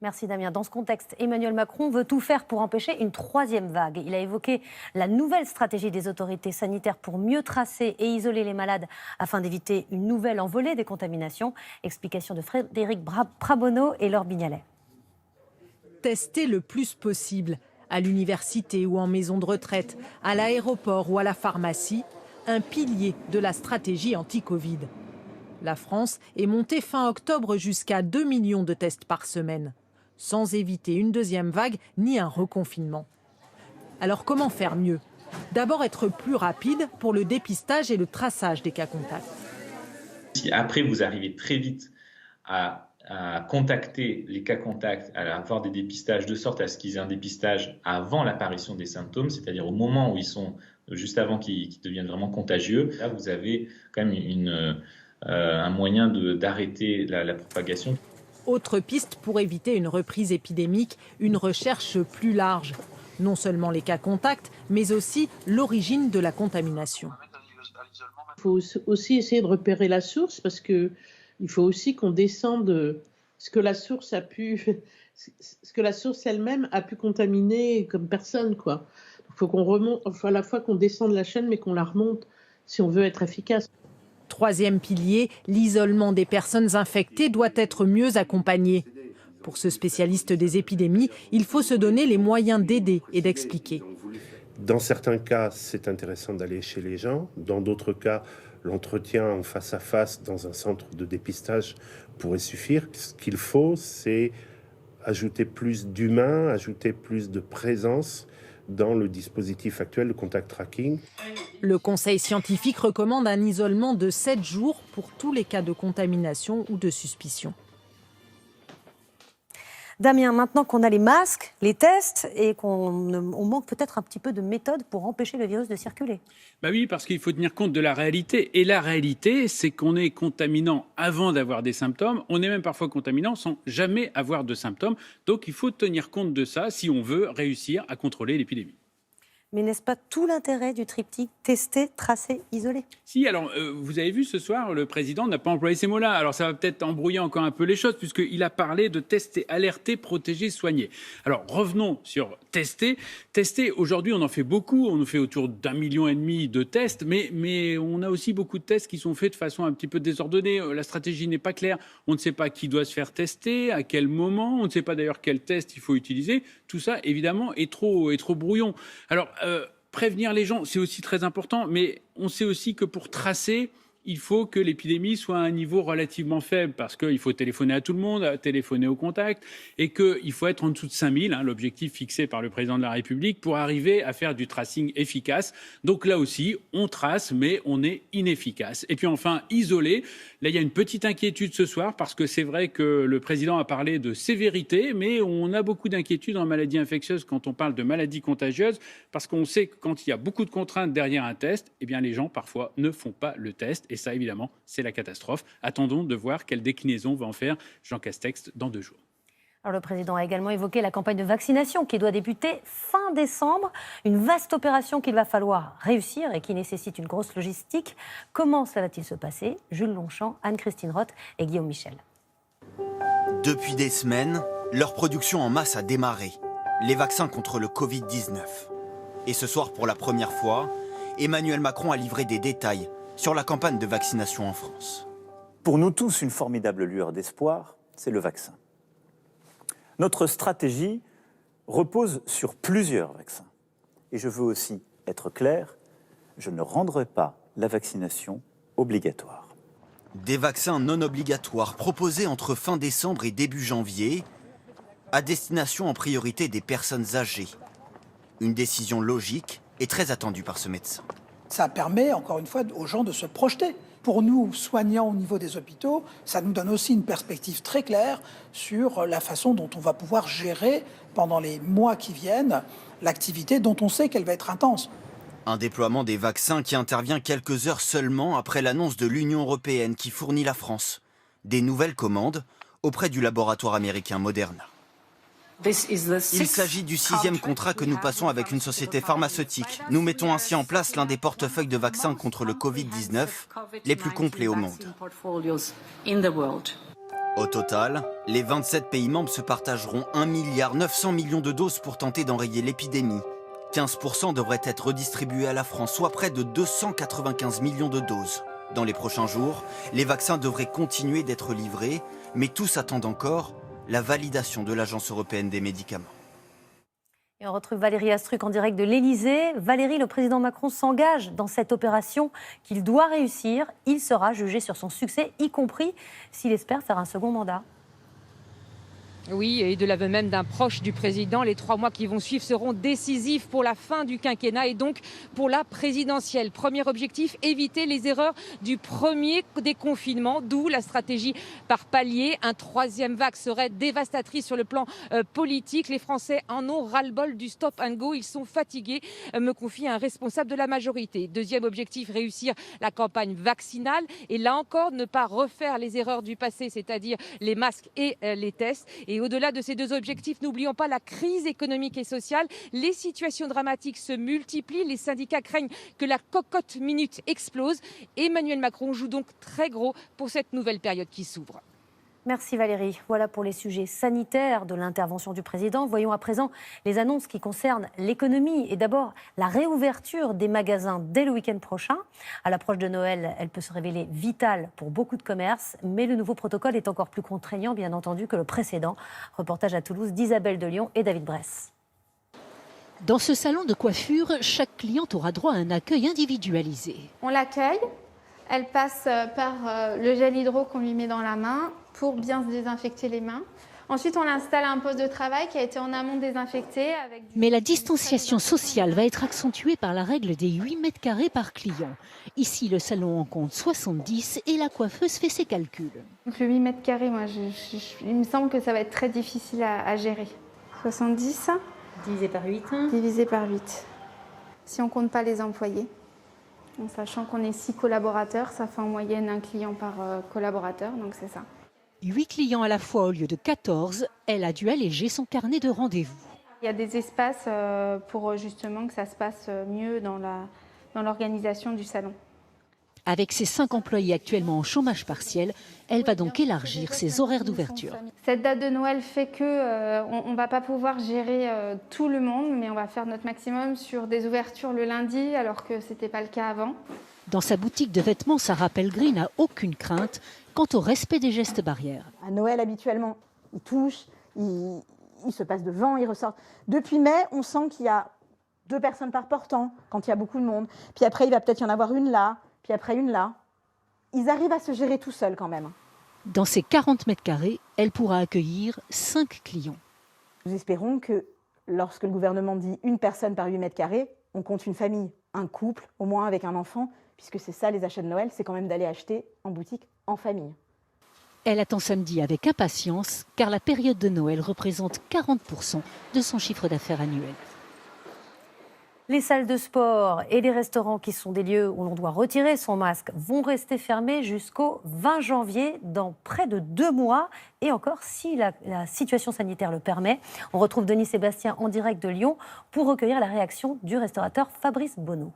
Merci Damien. Dans ce contexte, Emmanuel Macron veut tout faire pour empêcher une troisième vague. Il a évoqué la nouvelle stratégie des autorités sanitaires pour mieux tracer et isoler les malades afin d'éviter une nouvelle envolée des contaminations. Explication de Frédéric Brabonneau et Laure Bignalet. Tester le plus possible, à l'université ou en maison de retraite, à l'aéroport ou à la pharmacie, un pilier de la stratégie anti-Covid. La France est montée fin octobre jusqu'à 2 millions de tests par semaine, sans éviter une deuxième vague ni un reconfinement. Alors comment faire mieux ? D'abord être plus rapide pour le dépistage et le traçage des cas contacts. Si après vous arrivez très vite à contacter les cas contacts, à avoir des dépistages de sorte à ce qu'ils aient un dépistage avant l'apparition des symptômes, c'est-à-dire au moment où ils sont, juste avant qu'ils deviennent vraiment contagieux, là vous avez quand même un moyen d'arrêter la propagation. Autre piste pour éviter une reprise épidémique, une recherche plus large. Non seulement les cas contacts, mais aussi l'origine de la contamination. Il faut aussi essayer de repérer la source, parce qu'il faut aussi qu'on descende ce que la source elle-même a pu contaminer comme personne, quoi. Il faut qu'on remonte, à la fois qu'on descende la chaîne, mais qu'on la remonte si on veut être efficace. Troisième pilier, l'isolement des personnes infectées doit être mieux accompagné. Pour ce spécialiste des épidémies, il faut se donner les moyens d'aider et d'expliquer. Dans certains cas, c'est intéressant d'aller chez les gens. Dans d'autres cas, l'entretien en face à face dans un centre de dépistage pourrait suffire. Ce qu'il faut, c'est ajouter plus d'humain, ajouter plus de présence dans le dispositif actuel de contact tracking. Le Conseil scientifique recommande un isolement de 7 jours pour tous les cas de contamination ou de suspicion. Damien, maintenant qu'on a les masques, les tests et qu'on manque peut-être un petit peu de méthode pour empêcher le virus de circuler. Bah oui, parce qu'il faut tenir compte de la réalité. Et la réalité, c'est qu'on est contaminant avant d'avoir des symptômes. On est même parfois contaminant sans jamais avoir de symptômes. Donc il faut tenir compte de ça si on veut réussir à contrôler l'épidémie. Mais n'est-ce pas tout l'intérêt du triptyque tester, tracer, isoler ? Si, alors vous avez vu ce soir, le président n'a pas employé ces mots-là. Alors ça va peut-être embrouiller encore un peu les choses puisqu'il a parlé de tester, alerter, protéger, soigner. Alors revenons sur tester. Tester, aujourd'hui on en fait beaucoup, on en fait autour d'1,5 million de tests, mais on a aussi beaucoup de tests qui sont faits de façon un petit peu désordonnée. La stratégie n'est pas claire, on ne sait pas qui doit se faire tester, à quel moment, on ne sait pas d'ailleurs quel test il faut utiliser. Tout ça évidemment est trop brouillon. Alors prévenir les gens, c'est aussi très important, mais on sait aussi que pour tracer, il faut que l'épidémie soit à un niveau relativement faible parce qu'il faut téléphoner à tout le monde, téléphoner aux contacts et qu'il faut être en dessous de 5000, l'objectif fixé par le président de la République, pour arriver à faire du tracing efficace. Donc là aussi, on trace, mais on est inefficace. Et puis enfin, isoler. Là, il y a une petite inquiétude ce soir parce que c'est vrai que le président a parlé de sévérité, mais on a beaucoup d'inquiétudes en maladies infectieuses quand on parle de maladies contagieuses parce qu'on sait que quand il y a beaucoup de contraintes derrière un test, eh bien les gens parfois ne font pas le test. Et ça, évidemment, c'est la catastrophe. Attendons de voir quelle déclinaison va en faire Jean Castex dans 2 jours. Alors, le président a également évoqué la campagne de vaccination qui doit débuter fin décembre. Une vaste opération qu'il va falloir réussir et qui nécessite une grosse logistique. Comment cela va-t-il se passer ? Jules Longchamp, Anne-Christine Roth et Guillaume Michel. Depuis des semaines, leur production en masse a démarré. Les vaccins contre le Covid-19. Et ce soir, pour la première fois, Emmanuel Macron a livré des détails sur la campagne de vaccination en France. Pour nous tous, une formidable lueur d'espoir, c'est le vaccin. Notre stratégie repose sur plusieurs vaccins. Et je veux aussi être clair, je ne rendrai pas la vaccination obligatoire. Des vaccins non obligatoires proposés entre fin décembre et début janvier, à destination en priorité des personnes âgées. Une décision logique et très attendue par ce médecin. Ça permet, encore une fois, aux gens de se projeter. Pour nous, soignants au niveau des hôpitaux, ça nous donne aussi une perspective très claire sur la façon dont on va pouvoir gérer, pendant les mois qui viennent, l'activité dont on sait qu'elle va être intense. Un déploiement des vaccins qui intervient quelques heures seulement après l'annonce de l'Union européenne qui fournit la France des nouvelles commandes auprès du laboratoire américain Moderna. Il s'agit du 6e contrat que nous passons avec une société pharmaceutique. Nous mettons ainsi en place l'un des portefeuilles de vaccins contre le Covid-19 les plus complets au monde. Au total, les 27 pays membres se partageront 1,9 milliard de doses pour tenter d'enrayer l'épidémie. 15% devraient être redistribués à la France, soit près de 295 millions de doses. Dans les prochains jours, les vaccins devraient continuer d'être livrés, mais tous attendent encore la validation de l'Agence européenne des médicaments. Et on retrouve Valérie Astruc en direct de l'Élysée. Valérie, le président Macron s'engage dans cette opération qu'il doit réussir. Il sera jugé sur son succès, y compris s'il espère faire un second mandat. Oui, et de l'aveu même d'un proche du président, les 3 mois qui vont suivre seront décisifs pour la fin du quinquennat et donc pour la présidentielle. Premier objectif, éviter les erreurs du premier déconfinement, d'où la stratégie par palier. Un 3e vague serait dévastatrice sur le plan politique. Les Français en ont ras-le-bol du stop and go. Ils sont fatigués, me confie un responsable de la majorité. 2e objectif, réussir la campagne vaccinale. Et là encore, ne pas refaire les erreurs du passé, c'est-à-dire les masques et les tests. Et au-delà de ces 2 objectifs, n'oublions pas la crise économique et sociale. Les situations dramatiques se multiplient. Les syndicats craignent que la cocotte minute explose. Emmanuel Macron joue donc très gros pour cette nouvelle période qui s'ouvre. Merci Valérie. Voilà pour les sujets sanitaires de l'intervention du président. Voyons à présent les annonces qui concernent l'économie. Et d'abord, la réouverture des magasins dès le week-end prochain. À l'approche de Noël, elle peut se révéler vitale pour beaucoup de commerces. Mais le nouveau protocole est encore plus contraignant, bien entendu, que le précédent. Reportage à Toulouse d'Isabelle de Lyon et David Bress. Dans ce salon de coiffure, chaque cliente aura droit à un accueil individualisé. On l'accueille. Elle passe par le gel hydro qu'on lui met dans la main pour bien se désinfecter les mains. Ensuite, on l'installe à un poste de travail qui a été en amont désinfecté. Mais la distanciation sociale va être accentuée par la règle des 8 mètres carrés par client. Ici, le salon en compte 70 et la coiffeuse fait ses calculs. Donc le 8 mètres carrés, moi, il me semble que ça va être très difficile à gérer. 70 divisé par 8. Divisé par 8. Si on ne compte pas les employés. En sachant qu'on est 6 collaborateurs, ça fait en moyenne un client par collaborateur, donc c'est ça. 8 clients à la fois au lieu de 14, elle a dû alléger son carnet de rendez-vous. Il y a des espaces pour justement que ça se passe mieux dans l'organisation du salon. Avec ses 5 employés actuellement en chômage partiel, elle va donc élargir ses horaires d'ouverture. Cette date de Noël fait qu'on ne va pas pouvoir gérer tout le monde, mais on va faire notre maximum sur des ouvertures le lundi, alors que ce n'était pas le cas avant. Dans sa boutique de vêtements, Sarah Pellegrin n'a aucune crainte quant au respect des gestes barrières. À Noël, habituellement, il touche, il se passe devant, il ressort. Depuis mai, on sent qu'il y a 2 personnes par portant, quand il y a beaucoup de monde. Puis après, il va peut-être y en avoir une là, puis après une là. Ils arrivent à se gérer tout seuls quand même. Dans ces 40 mètres carrés, elle pourra accueillir 5 clients. Nous espérons que lorsque le gouvernement dit 1 personne par 8 mètres carrés, on compte une famille, un couple, au moins avec un enfant, puisque c'est ça les achats de Noël, c'est quand même d'aller acheter en boutique en famille. Elle attend samedi avec impatience, car la période de Noël représente 40% de son chiffre d'affaires annuel. Les salles de sport et les restaurants, qui sont des lieux où l'on doit retirer son masque, vont rester fermés jusqu'au 20 janvier, dans près de 2 mois. Et encore, si la situation sanitaire le permet. On retrouve Denis Sébastien en direct de Lyon pour recueillir la réaction du restaurateur Fabrice Bonneau.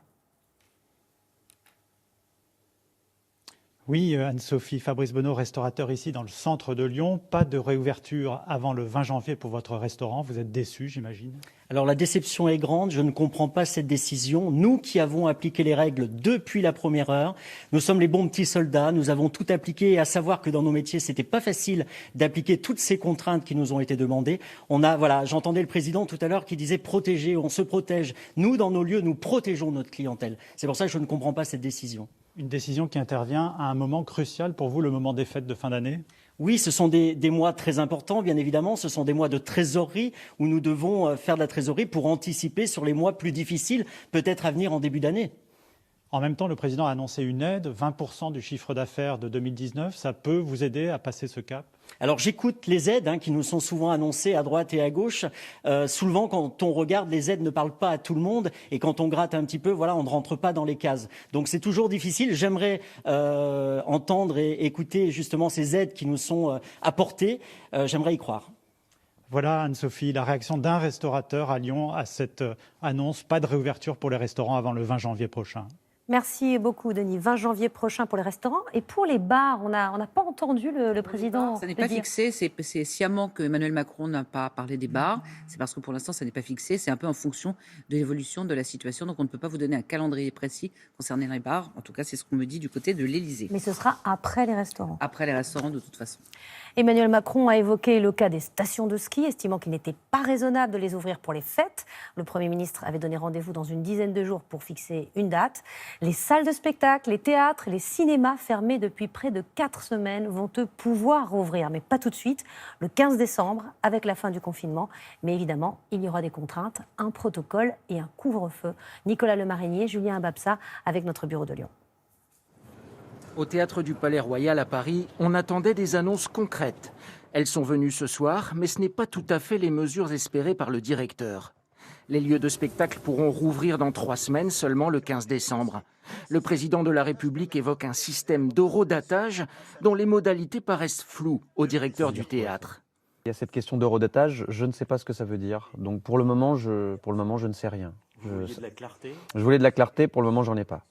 Oui, Anne-Sophie, Fabrice Bonneau, restaurateur ici dans le centre de Lyon. Pas de réouverture avant le 20 janvier pour votre restaurant. Vous êtes déçu, j'imagine? Alors la déception est grande, je ne comprends pas cette décision. Nous qui avons appliqué les règles depuis la première heure, nous sommes les bons petits soldats, nous avons tout appliqué, à savoir que dans nos métiers, c'était pas facile d'appliquer toutes ces contraintes qui nous ont été demandées. J'entendais le président tout à l'heure qui disait protéger, on se protège. Nous, dans nos lieux, nous protégeons notre clientèle. C'est pour ça que je ne comprends pas cette décision. Une décision qui intervient à un moment crucial pour vous, le moment des fêtes de fin d'année? Oui, ce sont des mois très importants, bien évidemment. Ce sont des mois de trésorerie où nous devons faire de la trésorerie pour anticiper sur les mois plus difficiles, peut-être à venir en début d'année. En même temps, le président a annoncé une aide, 20% du chiffre d'affaires de 2019. Ça peut vous aider à passer ce cap? Alors j'écoute les aides qui nous sont souvent annoncées à droite et à gauche. Souvent, quand on regarde, les aides ne parlent pas à tout le monde. Et quand on gratte un petit peu, on ne rentre pas dans les cases. Donc c'est toujours difficile. J'aimerais entendre et écouter justement ces aides qui nous sont apportées. J'aimerais y croire. Voilà, Anne-Sophie, la réaction d'un restaurateur à Lyon à cette annonce. Pas de réouverture pour les restaurants avant le 20 janvier prochain. Merci beaucoup, Denis. 20 janvier prochain pour les restaurants. Et pour les bars, on n'a pas entendu le président. Ça n'est pas fixé. C'est sciemment que Emmanuel Macron n'a pas parlé des bars. C'est parce que pour l'instant, ça n'est pas fixé. C'est un peu en fonction de l'évolution de la situation. Donc, on ne peut pas vous donner un calendrier précis concernant les bars. En tout cas, c'est ce qu'on me dit du côté de l'Élysée. Mais ce sera après les restaurants. Après les restaurants, de toute façon. Emmanuel Macron a évoqué le cas des stations de ski, estimant qu'il n'était pas raisonnable de les ouvrir pour les fêtes. Le Premier ministre avait donné rendez-vous dans une dizaine de jours pour fixer une date. Les salles de spectacle, les théâtres, les cinémas fermés depuis près de 4 semaines vont pouvoir rouvrir, mais pas tout de suite, le 15 décembre, avec la fin du confinement. Mais évidemment, il y aura des contraintes, un protocole et un couvre-feu. Nicolas Lemarinier, Julien Ababsa, avec notre bureau de Lyon. Au théâtre du Palais Royal à Paris, on attendait des annonces concrètes. Elles sont venues ce soir, mais ce n'est pas tout à fait les mesures espérées par le directeur. Les lieux de spectacle pourront rouvrir dans 3 semaines, seulement le 15 décembre. Le président de la République évoque un système d'eurodatage dont les modalités paraissent floues au directeur du théâtre. Il y a cette question d'eurodatage, je ne sais pas ce que ça veut dire. Donc pour le moment, je ne sais rien. Vous vouliez de la clarté ? Je voulais de la clarté, pour le moment, j'en ai pas.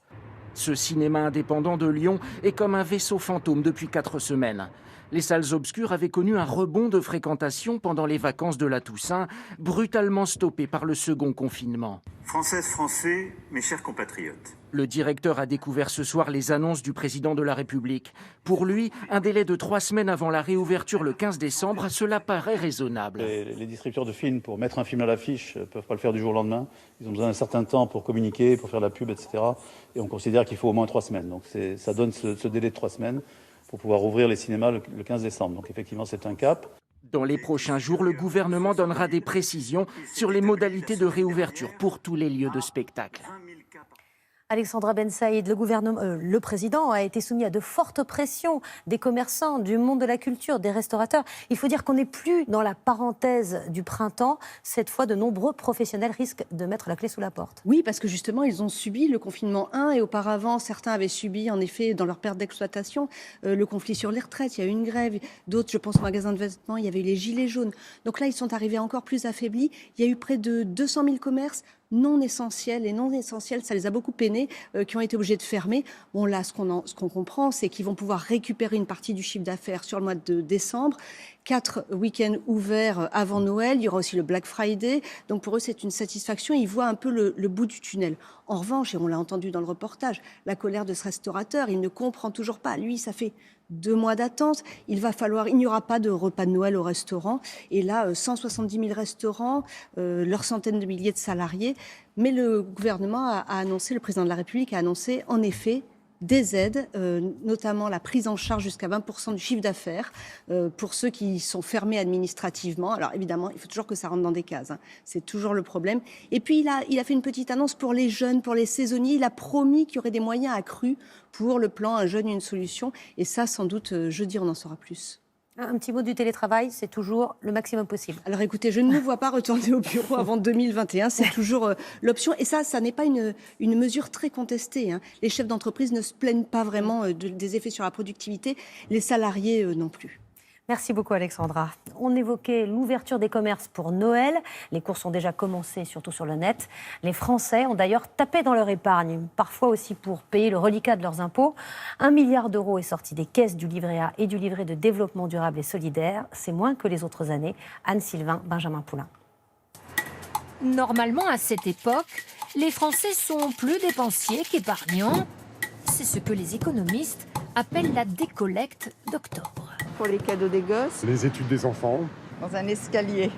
Ce cinéma indépendant de Lyon est comme un vaisseau fantôme depuis 4 semaines. Les salles obscures avaient connu un rebond de fréquentation pendant les vacances de la Toussaint, brutalement stoppé par le second confinement. Françaises, Français, mes chers compatriotes. Le directeur a découvert ce soir les annonces du président de la République. Pour lui, un délai de 3 semaines avant la réouverture le 15 décembre, cela paraît raisonnable. Les distributeurs de films, pour mettre un film à l'affiche, ne peuvent pas le faire du jour au lendemain. Ils ont besoin d'un certain temps pour communiquer, pour faire la pub, etc. Et on considère qu'il faut au moins 3 semaines. Donc ça donne ce délai de 3 semaines pour pouvoir ouvrir les cinémas le 15 décembre. Donc effectivement, c'est un cap. Dans les prochains jours, le gouvernement donnera des précisions sur les modalités de réouverture pour tous les lieux de spectacle. Alexandra Ben Saïd, le président a été soumis à de fortes pressions des commerçants, du monde de la culture, des restaurateurs. Il faut dire qu'on n'est plus dans la parenthèse du printemps. Cette fois, de nombreux professionnels risquent de mettre la clé sous la porte. Oui, parce que justement, ils ont subi le confinement 1 et auparavant, certains avaient subi, en effet, dans leur perte d'exploitation, le conflit sur les retraites. Il y a eu une grève. D'autres, je pense, au magasin de vêtements, il y avait eu les gilets jaunes. Donc là, ils sont arrivés encore plus affaiblis. Il y a eu près de 200 000 commerces non essentiels, et non essentiels, ça les a beaucoup peinés, qui ont été obligés de fermer. Bon, là, ce qu'on comprend, c'est qu'ils vont pouvoir récupérer une partie du chiffre d'affaires sur le mois de décembre. 4 week-ends ouverts avant Noël. Il y aura aussi le Black Friday. Donc pour eux, c'est une satisfaction. Ils voient un peu le bout du tunnel. En revanche, et on l'a entendu dans le reportage, la colère de ce restaurateur, il ne comprend toujours pas. Lui, ça fait 2 mois d'attente. Il n'y aura pas de repas de Noël au restaurant. Et là, 170 000 restaurants, leurs centaines de milliers de salariés. Mais le gouvernement a annoncé, le président de la République a annoncé, en effet, des aides, notamment la prise en charge jusqu'à 20% du chiffre d'affaires pour ceux qui sont fermés administrativement. Alors évidemment, il faut toujours que ça rentre dans des cases, hein. C'est toujours le problème. Et puis il a fait une petite annonce pour les jeunes, pour les saisonniers. Il a promis qu'il y aurait des moyens accrus pour le plan Un jeune, une solution. Et ça, sans doute, jeudi, on en saura plus. Un petit mot du télétravail, c'est toujours le maximum possible. Alors écoutez, je ne me vois pas retourner au bureau avant 2021, c'est toujours l'option. Et ça n'est pas une mesure très contestée, hein. Les chefs d'entreprise ne se plaignent pas vraiment des effets sur la productivité, les salariés non plus. Merci beaucoup Alexandra. On évoquait l'ouverture des commerces pour Noël. Les courses ont déjà commencé, surtout sur le net. Les Français ont d'ailleurs tapé dans leur épargne, parfois aussi pour payer le reliquat de leurs impôts. 1 milliard d'euros est sorti des caisses du livret A et du livret de développement durable et solidaire. C'est moins que les autres années. Anne Sylvain, Benjamin Poulain. Normalement, à cette époque, les Français sont plus dépensiers qu'épargnants. C'est ce que les économistes appellent la décollecte d'octobre. Pour les cadeaux des gosses. Les études des enfants. Dans un escalier.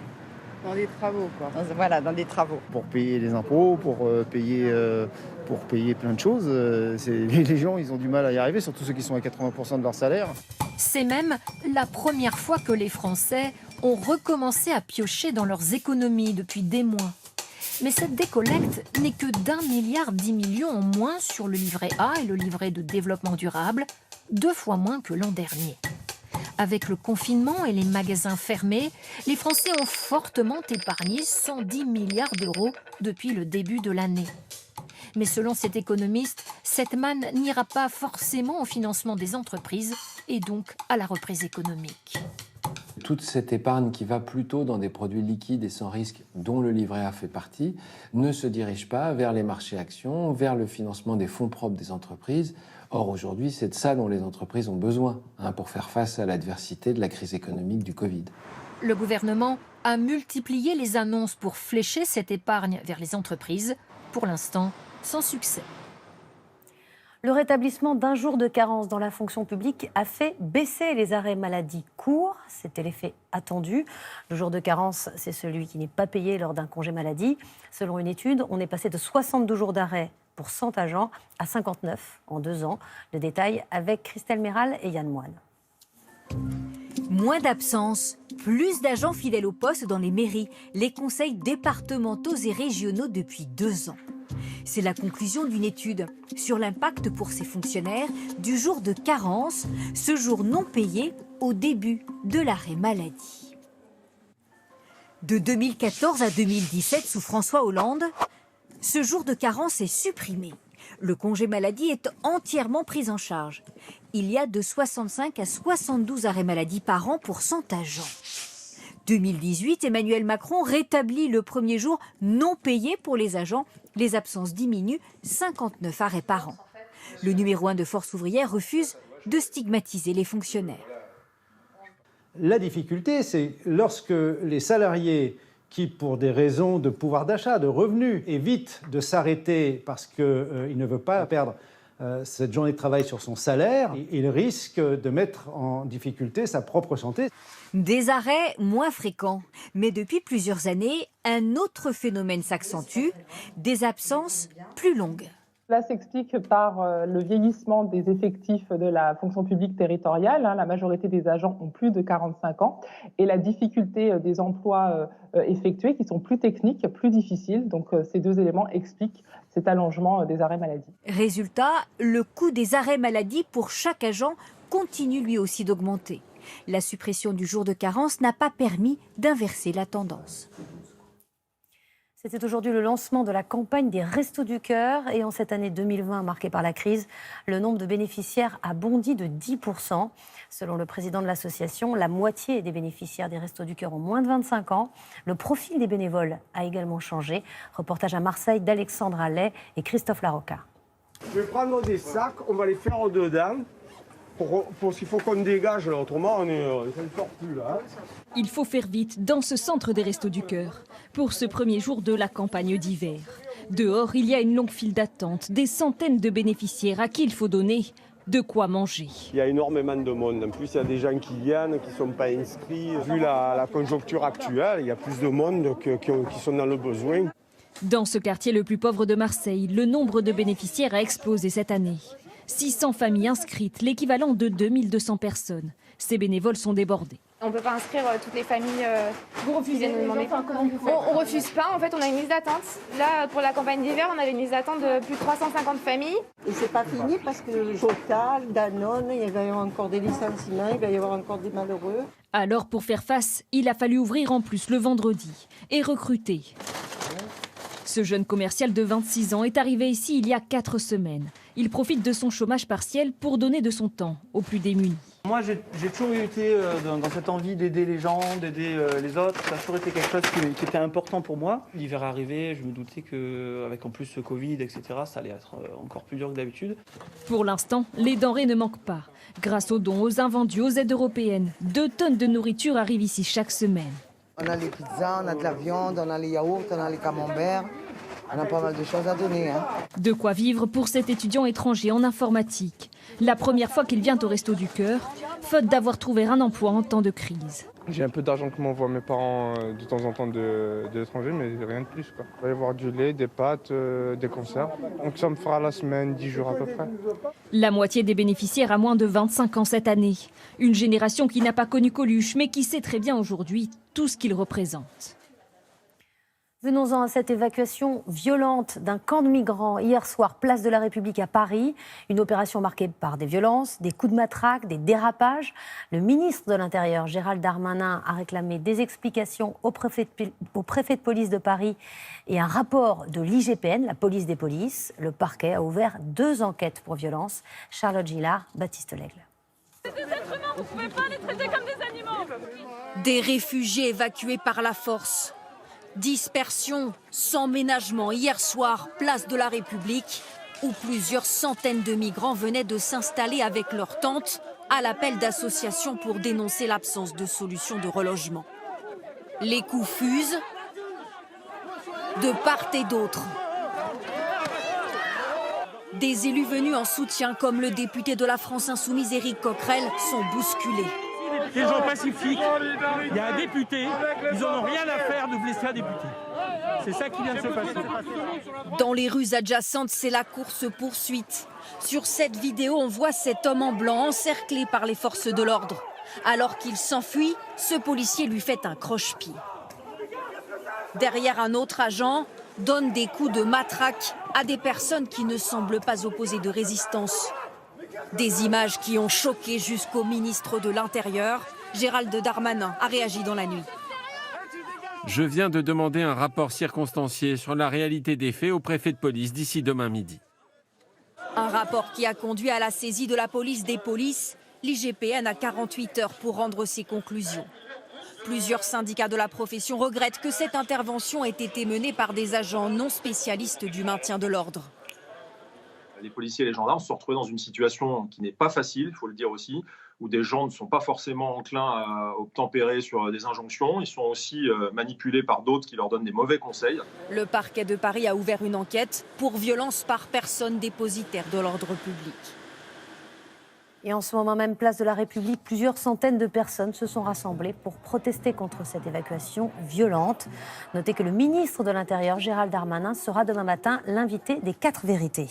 Dans des travaux, quoi. Voilà, dans des travaux. Pour payer les impôts, pour payer plein de choses. Les gens, ils ont du mal à y arriver, surtout ceux qui sont à 80% de leur salaire. C'est même la première fois que les Français ont recommencé à piocher dans leurs économies depuis des mois. Mais cette décollecte n'est que d'1,10 milliard en moins sur le livret A et le livret de développement durable, 2 fois moins que l'an dernier. Avec le confinement et les magasins fermés, les Français ont fortement épargné 110 milliards d'euros depuis le début de l'année. Mais selon cet économiste, cette manne n'ira pas forcément au financement des entreprises et donc à la reprise économique. Toute cette épargne qui va plutôt dans des produits liquides et sans risque, dont le livret A fait partie, ne se dirige pas vers les marchés actions, vers le financement des fonds propres des entreprises. Or, aujourd'hui, c'est de ça dont les entreprises ont besoin pour faire face à l'adversité de la crise économique du Covid. Le gouvernement a multiplié les annonces pour flécher cette épargne vers les entreprises, pour l'instant sans succès. Le rétablissement d'1 jour de carence dans la fonction publique a fait baisser les arrêts maladie courts. C'était l'effet attendu. Le jour de carence, c'est celui qui n'est pas payé lors d'un congé maladie. Selon une étude, on est passé de 62 jours d'arrêt pour 100 agents à 59 en 2 ans. Le détail avec Christelle Méral et Yann Moine. Moins d'absence, plus d'agents fidèles au poste dans les mairies, les conseils départementaux et régionaux depuis 2 ans. C'est la conclusion d'une étude sur l'impact pour ces fonctionnaires du jour de carence, ce jour non payé au début de l'arrêt maladie. De 2014 à 2017, sous François Hollande, ce jour de carence est supprimé. Le congé maladie est entièrement pris en charge. Il y a de 65 à 72 arrêts maladie par an pour 100 agents. 2018, Emmanuel Macron rétablit le premier jour non payé pour les agents. Les absences diminuent, 59 arrêts par an. Le numéro 1 de Force ouvrière refuse de stigmatiser les fonctionnaires. La difficulté, c'est lorsque les salariés qui, pour des raisons de pouvoir d'achat, de revenus, évitent de s'arrêter parce qu'il ne veut pas perdre cette journée de travail sur son salaire, il risque de mettre en difficulté sa propre santé. Des arrêts moins fréquents. Mais depuis plusieurs années, un autre phénomène s'accentue, des absences plus longues. Cela s'explique par le vieillissement des effectifs de la fonction publique territoriale. La majorité des agents ont plus de 45 ans. Et la difficulté des emplois effectués qui sont plus techniques, plus difficiles. Donc ces 2 éléments expliquent cet allongement des arrêts maladie. Résultat, le coût des arrêts maladie pour chaque agent continue lui aussi d'augmenter. La suppression du jour de carence n'a pas permis d'inverser la tendance. C'était aujourd'hui le lancement de la campagne des Restos du Cœur. Et en cette année 2020 marquée par la crise, le nombre de bénéficiaires a bondi de 10%. Selon le président de l'association, la moitié des bénéficiaires des Restos du Cœur ont moins de 25 ans. Le profil des bénévoles a également changé. Reportage à Marseille d'Alexandre Allais et Christophe Larocca. Je vais prendre des sacs, on va les faire dedans. Pour qu'il faut qu'on dégage, là, autrement on ne sort plus là. Il faut faire vite dans ce centre des Restos du Cœur pour ce premier jour de la campagne d'hiver. Dehors, il y a une longue file d'attente, des centaines de bénéficiaires à qui il faut donner de quoi manger. Il y a énormément de monde. En plus, il y a des gens qui viennent, qui ne sont pas inscrits. Vu la conjoncture actuelle, il y a plus de monde qui sont dans le besoin. Dans ce quartier le plus pauvre de Marseille, le nombre de bénéficiaires a explosé cette année. 600 familles inscrites, l'équivalent de 2200 personnes. Ces bénévoles sont débordés. On ne peut pas inscrire toutes les familles qui viennent nous demander. On ne refuse pas, en fait on a une liste d'attente. Là pour la campagne d'hiver on avait une liste d'attente de plus de 350 familles. Et c'est pas fini parce que Total, Danone, il va y avoir encore des licenciements, il va y avoir encore des malheureux. Alors pour faire face, il a fallu ouvrir en plus le vendredi et recruter. Ce jeune commercial de 26 ans est arrivé ici il y a 4 semaines. Il profite de son chômage partiel pour donner de son temps aux plus démunis. Moi, j'ai toujours été dans cette envie d'aider les gens, d'aider les autres. Ça a toujours été quelque chose qui était important pour moi. L'hiver arrivé, je me doutais qu'avec en plus ce Covid, etc., ça allait être encore plus dur que d'habitude. Pour l'instant, les denrées ne manquent pas. Grâce aux dons, aux invendus, aux aides européennes, 2 tonnes de nourriture arrivent ici chaque semaine. On a les pizzas, on a de la viande, on a les yaourts, on a les camemberts. On a pas mal de choses à donner. De quoi vivre pour cet étudiant étranger en informatique. La première fois qu'il vient au Resto du Cœur, faute d'avoir trouvé un emploi en temps de crise. J'ai un peu d'argent que m'envoient mes parents de temps en temps de l'étranger, mais rien de plus, quoi. Il va y avoir du lait, des pâtes, des conserves. Donc ça me fera la semaine, 10 jours à peu près. La moitié des bénéficiaires a moins de 25 ans cette année. Une génération qui n'a pas connu Coluche, mais qui sait très bien aujourd'hui tout ce qu'il représente. Venons-en à cette évacuation violente d'un camp de migrants hier soir, place de la République à Paris. Une opération marquée par des violences, des coups de matraque, des dérapages. Le ministre de l'Intérieur, Gérald Darmanin, a réclamé des explications au préfet de police de Paris et un rapport de l'IGPN, la police des polices. Le parquet a ouvert 2 enquêtes pour violence. Charlotte Gillard, Baptiste Lègle. C'est des êtres humains, vous ne pouvez pas les traiter comme des animaux. Des réfugiés évacués par la force. Dispersion sans ménagement hier soir, place de la République, où plusieurs centaines de migrants venaient de s'installer avec leurs tentes à l'appel d'associations pour dénoncer l'absence de solution de relogement. Les coups fusent de part et d'autre. Des élus venus en soutien, comme le député de la France Insoumise Éric Coquerel, sont bousculés. Des gens pacifiques, il y a un député, ils n'en ont rien à faire de blesser un député. C'est ça qui vient de se passer. Dans les rues adjacentes, c'est la course-poursuite. Sur cette vidéo, on voit cet homme en blanc encerclé par les forces de l'ordre. Alors qu'il s'enfuit, ce policier lui fait un croche-pied. Derrière, un autre agent donne des coups de matraque à des personnes qui ne semblent pas opposer de résistance. Des images qui ont choqué jusqu'au ministre de l'Intérieur. Gérald Darmanin a réagi dans la nuit. Je viens de demander un rapport circonstancié sur la réalité des faits au préfet de police d'ici demain midi. Un rapport qui a conduit à la saisie de la police des polices. L'IGPN a 48 heures pour rendre ses conclusions. Plusieurs syndicats de la profession regrettent que cette intervention ait été menée par des agents non spécialistes du maintien de l'ordre. Les policiers et les gendarmes se sont retrouvés dans une situation qui n'est pas facile, il faut le dire aussi, où des gens ne sont pas forcément enclins à obtempérer sur des injonctions. Ils sont aussi manipulés par d'autres qui leur donnent des mauvais conseils. Le parquet de Paris a ouvert une enquête pour violence par personne dépositaire de l'ordre public. Et en ce moment même, place de la République, plusieurs centaines de personnes se sont rassemblées pour protester contre cette évacuation violente. Notez que le ministre de l'Intérieur, Gérald Darmanin, sera demain matin l'invité des 4 vérités.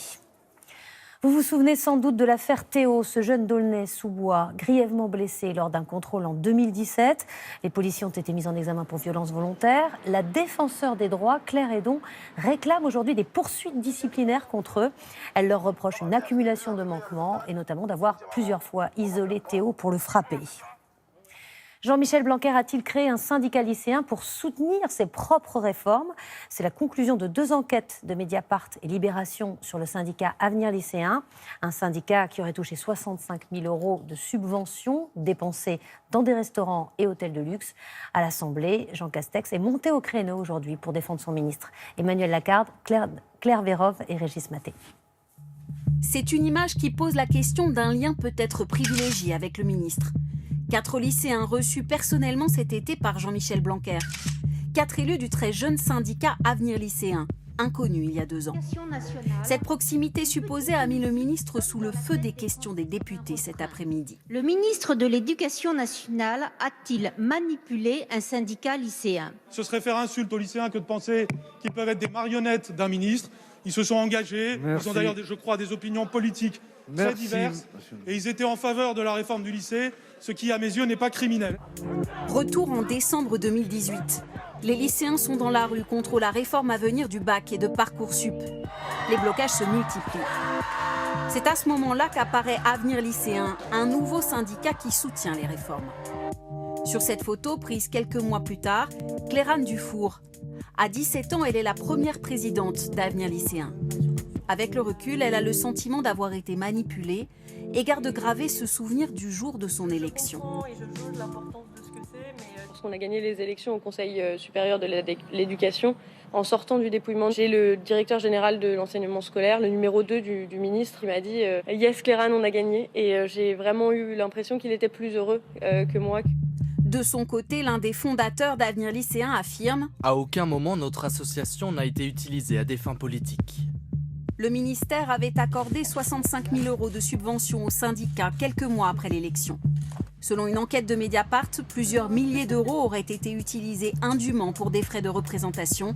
Vous vous souvenez sans doute de l'affaire Théo, ce jeune d'Aulnay-sous-Bois, grièvement blessé lors d'un contrôle en 2017. Les policiers ont été mis en examen pour violence volontaire. La défenseure des droits, Claire Hédon, réclame aujourd'hui des poursuites disciplinaires contre eux. Elle leur reproche une accumulation de manquements et notamment d'avoir plusieurs fois isolé Théo pour le frapper. Jean-Michel Blanquer a-t-il créé un syndicat lycéen pour soutenir ses propres réformes? C'est la conclusion de 2 enquêtes de Mediapart et Libération sur le syndicat Avenir Lycéen. Un syndicat qui aurait touché 65 000 € de subventions dépensées dans des restaurants et hôtels de luxe. À l'Assemblée, Jean Castex est monté au créneau aujourd'hui pour défendre son ministre. Emmanuel Lacarde, Claire Vérov et Régis Maté. C'est une image qui pose la question d'un lien peut-être privilégié avec le ministre. 4 lycéens reçus personnellement cet été par Jean-Michel Blanquer. 4 élus du très jeune syndicat Avenir Lycéen, inconnu il y a 2 ans. Cette proximité supposée a mis le ministre sous le feu des questions des députés cet après-midi. Le ministre de l'Éducation nationale a-t-il manipulé un syndicat lycéen? Ce serait faire insulte aux lycéens que de penser qu'ils peuvent être des marionnettes d'un ministre. Ils se sont engagés, Ils ont d'ailleurs, je crois, des opinions politiques très diverses. Et ils étaient en faveur de la réforme du lycée, ce qui, à mes yeux, n'est pas criminel. Retour en décembre 2018. Les lycéens sont dans la rue contre la réforme à venir du bac et de Parcoursup. Les blocages se multiplient. C'est à ce moment-là qu'apparaît Avenir Lycéen, un nouveau syndicat qui soutient les réformes. Sur cette photo, prise quelques mois plus tard, Claire-Anne Dufour. À 17 ans, elle est la première présidente d'Avenir Lycéen. Avec le recul, elle a le sentiment d'avoir été manipulée et garde gravé ce souvenir du jour de son élection. Lorsqu'on a gagné les élections au Conseil supérieur de l'éducation, en sortant du dépouillement, j'ai le directeur général de l'enseignement scolaire, le numéro 2 du ministre, qui m'a dit « Yes, Claireanne, on a gagné ». Et j'ai vraiment eu l'impression qu'il était plus heureux que moi. De son côté, l'un des fondateurs d'Avenir Lycéen affirme « À aucun moment, notre association n'a été utilisée à des fins politiques ». Le ministère avait accordé 65 000 € de subventions aux syndicats quelques mois après l'élection. Selon une enquête de Mediapart, plusieurs milliers d'euros auraient été utilisés indûment pour des frais de représentation.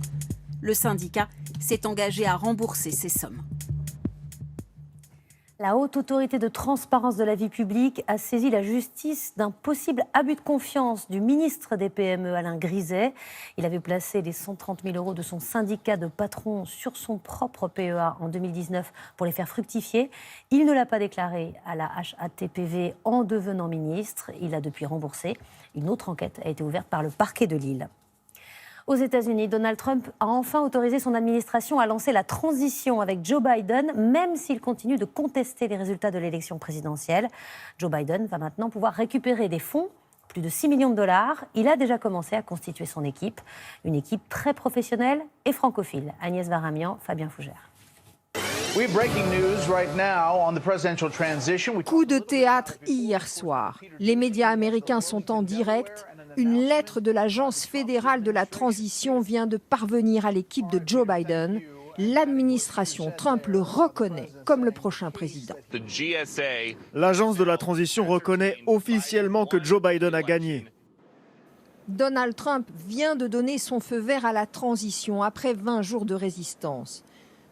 Le syndicat s'est engagé à rembourser ces sommes. La Haute Autorité de Transparence de la Vie Publique a saisi la justice d'un possible abus de confiance du ministre des PME, Alain Griset. Il avait placé les 130 000 € de son syndicat de patrons sur son propre PEA en 2019 pour les faire fructifier. Il ne l'a pas déclaré à la HATPV en devenant ministre. Il a depuis remboursé. Une autre enquête a été ouverte par le parquet de Lille. Aux États-Unis, Donald Trump a enfin autorisé son administration à lancer la transition avec Joe Biden, même s'il continue de contester les résultats de l'élection présidentielle. Joe Biden va maintenant pouvoir récupérer des fonds, plus de 6 millions de dollars. Il a déjà commencé à constituer son équipe, une équipe très professionnelle et francophile. Agnès Varamian, Fabien Fougère. Coup de théâtre hier soir. Les médias américains sont en direct. Une lettre de l'Agence fédérale de la transition vient de parvenir à l'équipe de Joe Biden. L'administration Trump le reconnaît comme le prochain président. L'Agence de la transition reconnaît officiellement que Joe Biden a gagné. Donald Trump vient de donner son feu vert à la transition après 20 jours de résistance.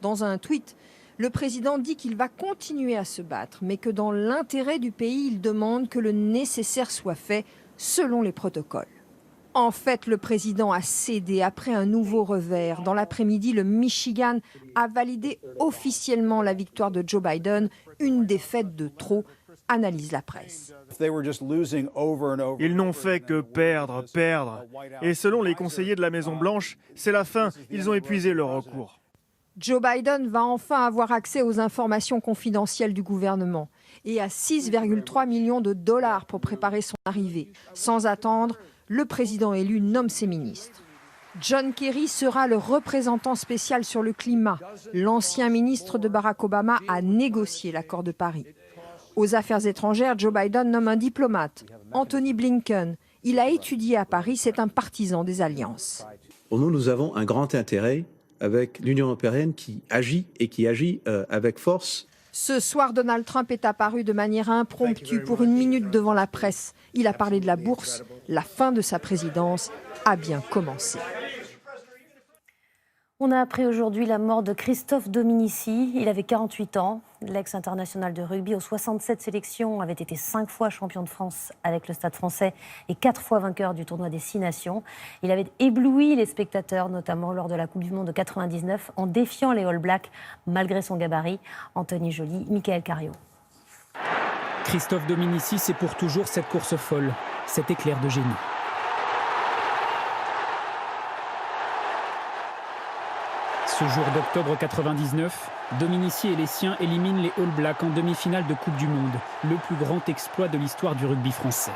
Dans un tweet, le président dit qu'il va continuer à se battre, mais que dans l'intérêt du pays, il demande que le nécessaire soit fait selon les protocoles. En fait, le président a cédé après un nouveau revers. Dans l'après-midi, le Michigan a validé officiellement la victoire de Joe Biden, une défaite de trop, analyse la presse. Ils n'ont fait que perdre. Et selon les conseillers de la Maison-Blanche, c'est la fin, ils ont épuisé leur recours. Joe Biden va enfin avoir accès aux informations confidentielles du gouvernement et à 6,3 millions de dollars pour préparer son arrivée. Sans attendre, le président élu nomme ses ministres. John Kerry sera le représentant spécial sur le climat. L'ancien ministre de Barack Obama a négocié l'accord de Paris. Aux affaires étrangères, Joe Biden nomme un diplomate, Anthony Blinken. Il a étudié à Paris, c'est un partisan des alliances. Pour nous avons un grand intérêt avec l'Union européenne qui agit avec force. Ce soir, Donald Trump est apparu de manière impromptue pour 1 minute devant la presse. Il a parlé de la bourse. La fin de sa présidence a bien commencé. On a appris aujourd'hui la mort de Christophe Dominici. Il avait 48 ans. L'ex-international de rugby aux 67 sélections avait été 5 fois champion de France avec le Stade français et 4 fois vainqueur du tournoi des 6 nations. Il avait ébloui les spectateurs, notamment lors de la Coupe du Monde de 99, en défiant les All Blacks malgré son gabarit. Anthony Joly, Michael Cario. Christophe Dominici, c'est pour toujours cette course folle, cet éclair de génie. Ce jour d'octobre 99, Dominici et les siens éliminent les All Blacks en demi-finale de Coupe du Monde, le plus grand exploit de l'histoire du rugby français.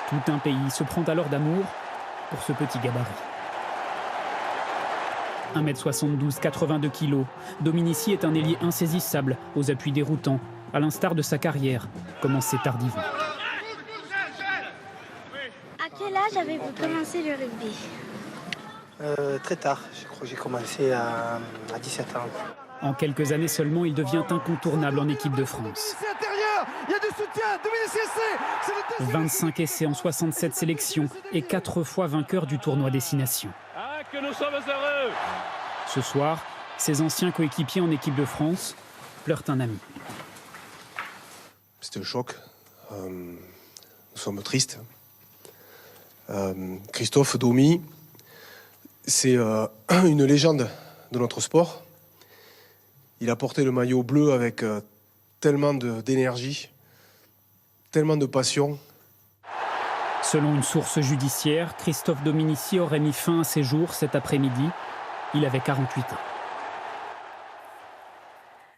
Tout un pays se prend alors d'amour pour ce petit gabarit. 1m72, 82 kg, Dominici est un ailier insaisissable, aux appuis déroutants, à l'instar de sa carrière, commencée tardivement. À quel âge avez-vous commencé le rugby ? Très tard, je crois que j'ai commencé à 17 ans. En quelques années seulement, il devient incontournable en équipe de France. 25 essais en 67 sélections et 4 fois vainqueur du tournoi des 6 nations. Ah, que nous sommes heureux! Ce soir, ses anciens coéquipiers en équipe de France pleurent un ami. C'était un choc. Nous sommes tristes. Christophe Domi, c'est une légende de notre sport. Il a porté le maillot bleu avec tellement d'énergie, tellement de passion. Selon une source judiciaire, Christophe Dominici aurait mis fin à ses jours cet après-midi. Il avait 48 ans.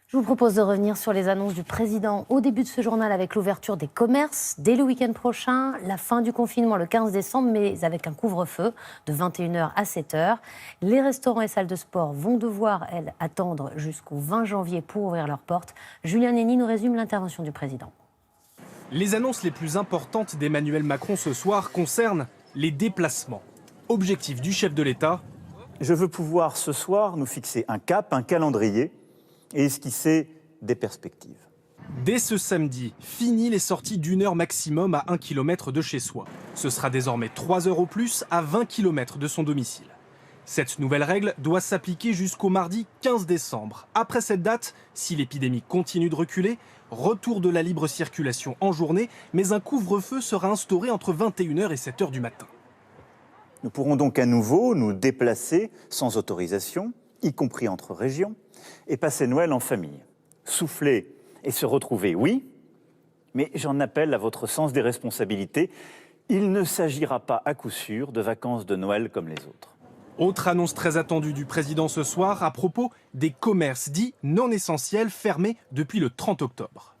Je vous propose de revenir sur les annonces du président au début de ce journal avec l'ouverture des commerces dès le week-end prochain, la fin du confinement le 15 décembre, mais avec un couvre-feu de 21h à 7h. Les restaurants et salles de sport vont devoir, elles, attendre jusqu'au 20 janvier pour ouvrir leurs portes. Julien Nény nous résume l'intervention du président. Les annonces les plus importantes d'Emmanuel Macron ce soir concernent les déplacements. Objectif du chef de l'État. Je veux pouvoir ce soir nous fixer un cap, un calendrier et esquisser des perspectives. Dès ce samedi, fini les sorties d'1 heure maximum à 1 km de chez soi. Ce sera désormais 3 heures au plus à 20 km de son domicile. Cette nouvelle règle doit s'appliquer jusqu'au mardi 15 décembre. Après cette date, si l'épidémie continue de reculer, retour de la libre circulation en journée, mais un couvre-feu sera instauré entre 21h et 7h du matin. Nous pourrons donc à nouveau nous déplacer sans autorisation, y compris entre régions, et passer Noël en famille. Souffler et se retrouver, oui, mais j'en appelle à votre sens des responsabilités. Il ne s'agira pas à coup sûr de vacances de Noël comme les autres. Autre annonce très attendue du président ce soir à propos des commerces dits non essentiels fermés depuis le 30 octobre.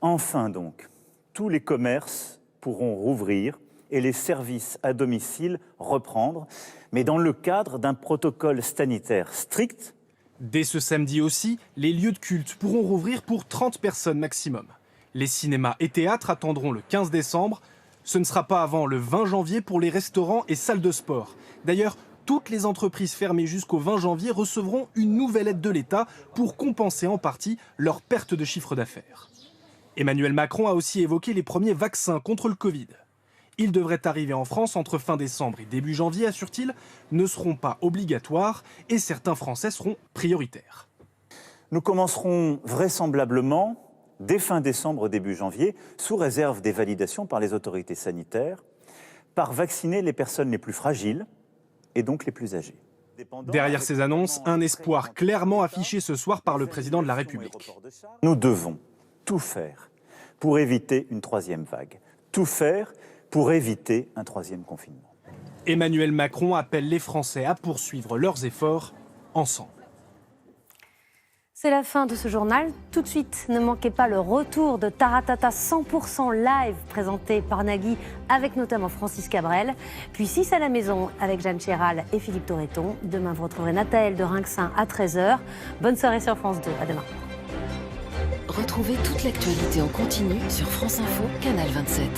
Enfin donc, tous les commerces pourront rouvrir et les services à domicile reprendre, mais dans le cadre d'un protocole sanitaire strict. Dès ce samedi aussi, les lieux de culte pourront rouvrir pour 30 personnes maximum. Les cinémas et théâtres attendront le 15 décembre. Ce ne sera pas avant le 20 janvier pour les restaurants et salles de sport. D'ailleurs, toutes les entreprises fermées jusqu'au 20 janvier recevront une nouvelle aide de l'État pour compenser en partie leur perte de chiffre d'affaires. Emmanuel Macron a aussi évoqué les premiers vaccins contre le Covid. Ils devraient arriver en France entre fin décembre et début janvier, assure-t-il, ne seront pas obligatoires et certains Français seront prioritaires. Nous commencerons vraisemblablement dès fin décembre, début janvier, sous réserve des validations par les autorités sanitaires, par vacciner les personnes les plus fragiles et donc les plus âgées. Derrière ces annonces, un espoir clairement affiché ce soir par le président de la République. Nous devons tout faire pour éviter une troisième vague, tout faire pour éviter un troisième confinement. Emmanuel Macron appelle les Français à poursuivre leurs efforts ensemble. C'est la fin de ce journal. Tout de suite, ne manquez pas le retour de Taratata 100% live présenté par Nagui avec notamment Francis Cabrel. Puis 6 à la maison avec Jeanne Chéral et Philippe Torreton. Demain, vous retrouverez Nathaël de Rinxin à 13h. Bonne soirée sur France 2. À demain. Retrouvez toute l'actualité en continu sur France Info, Canal 27.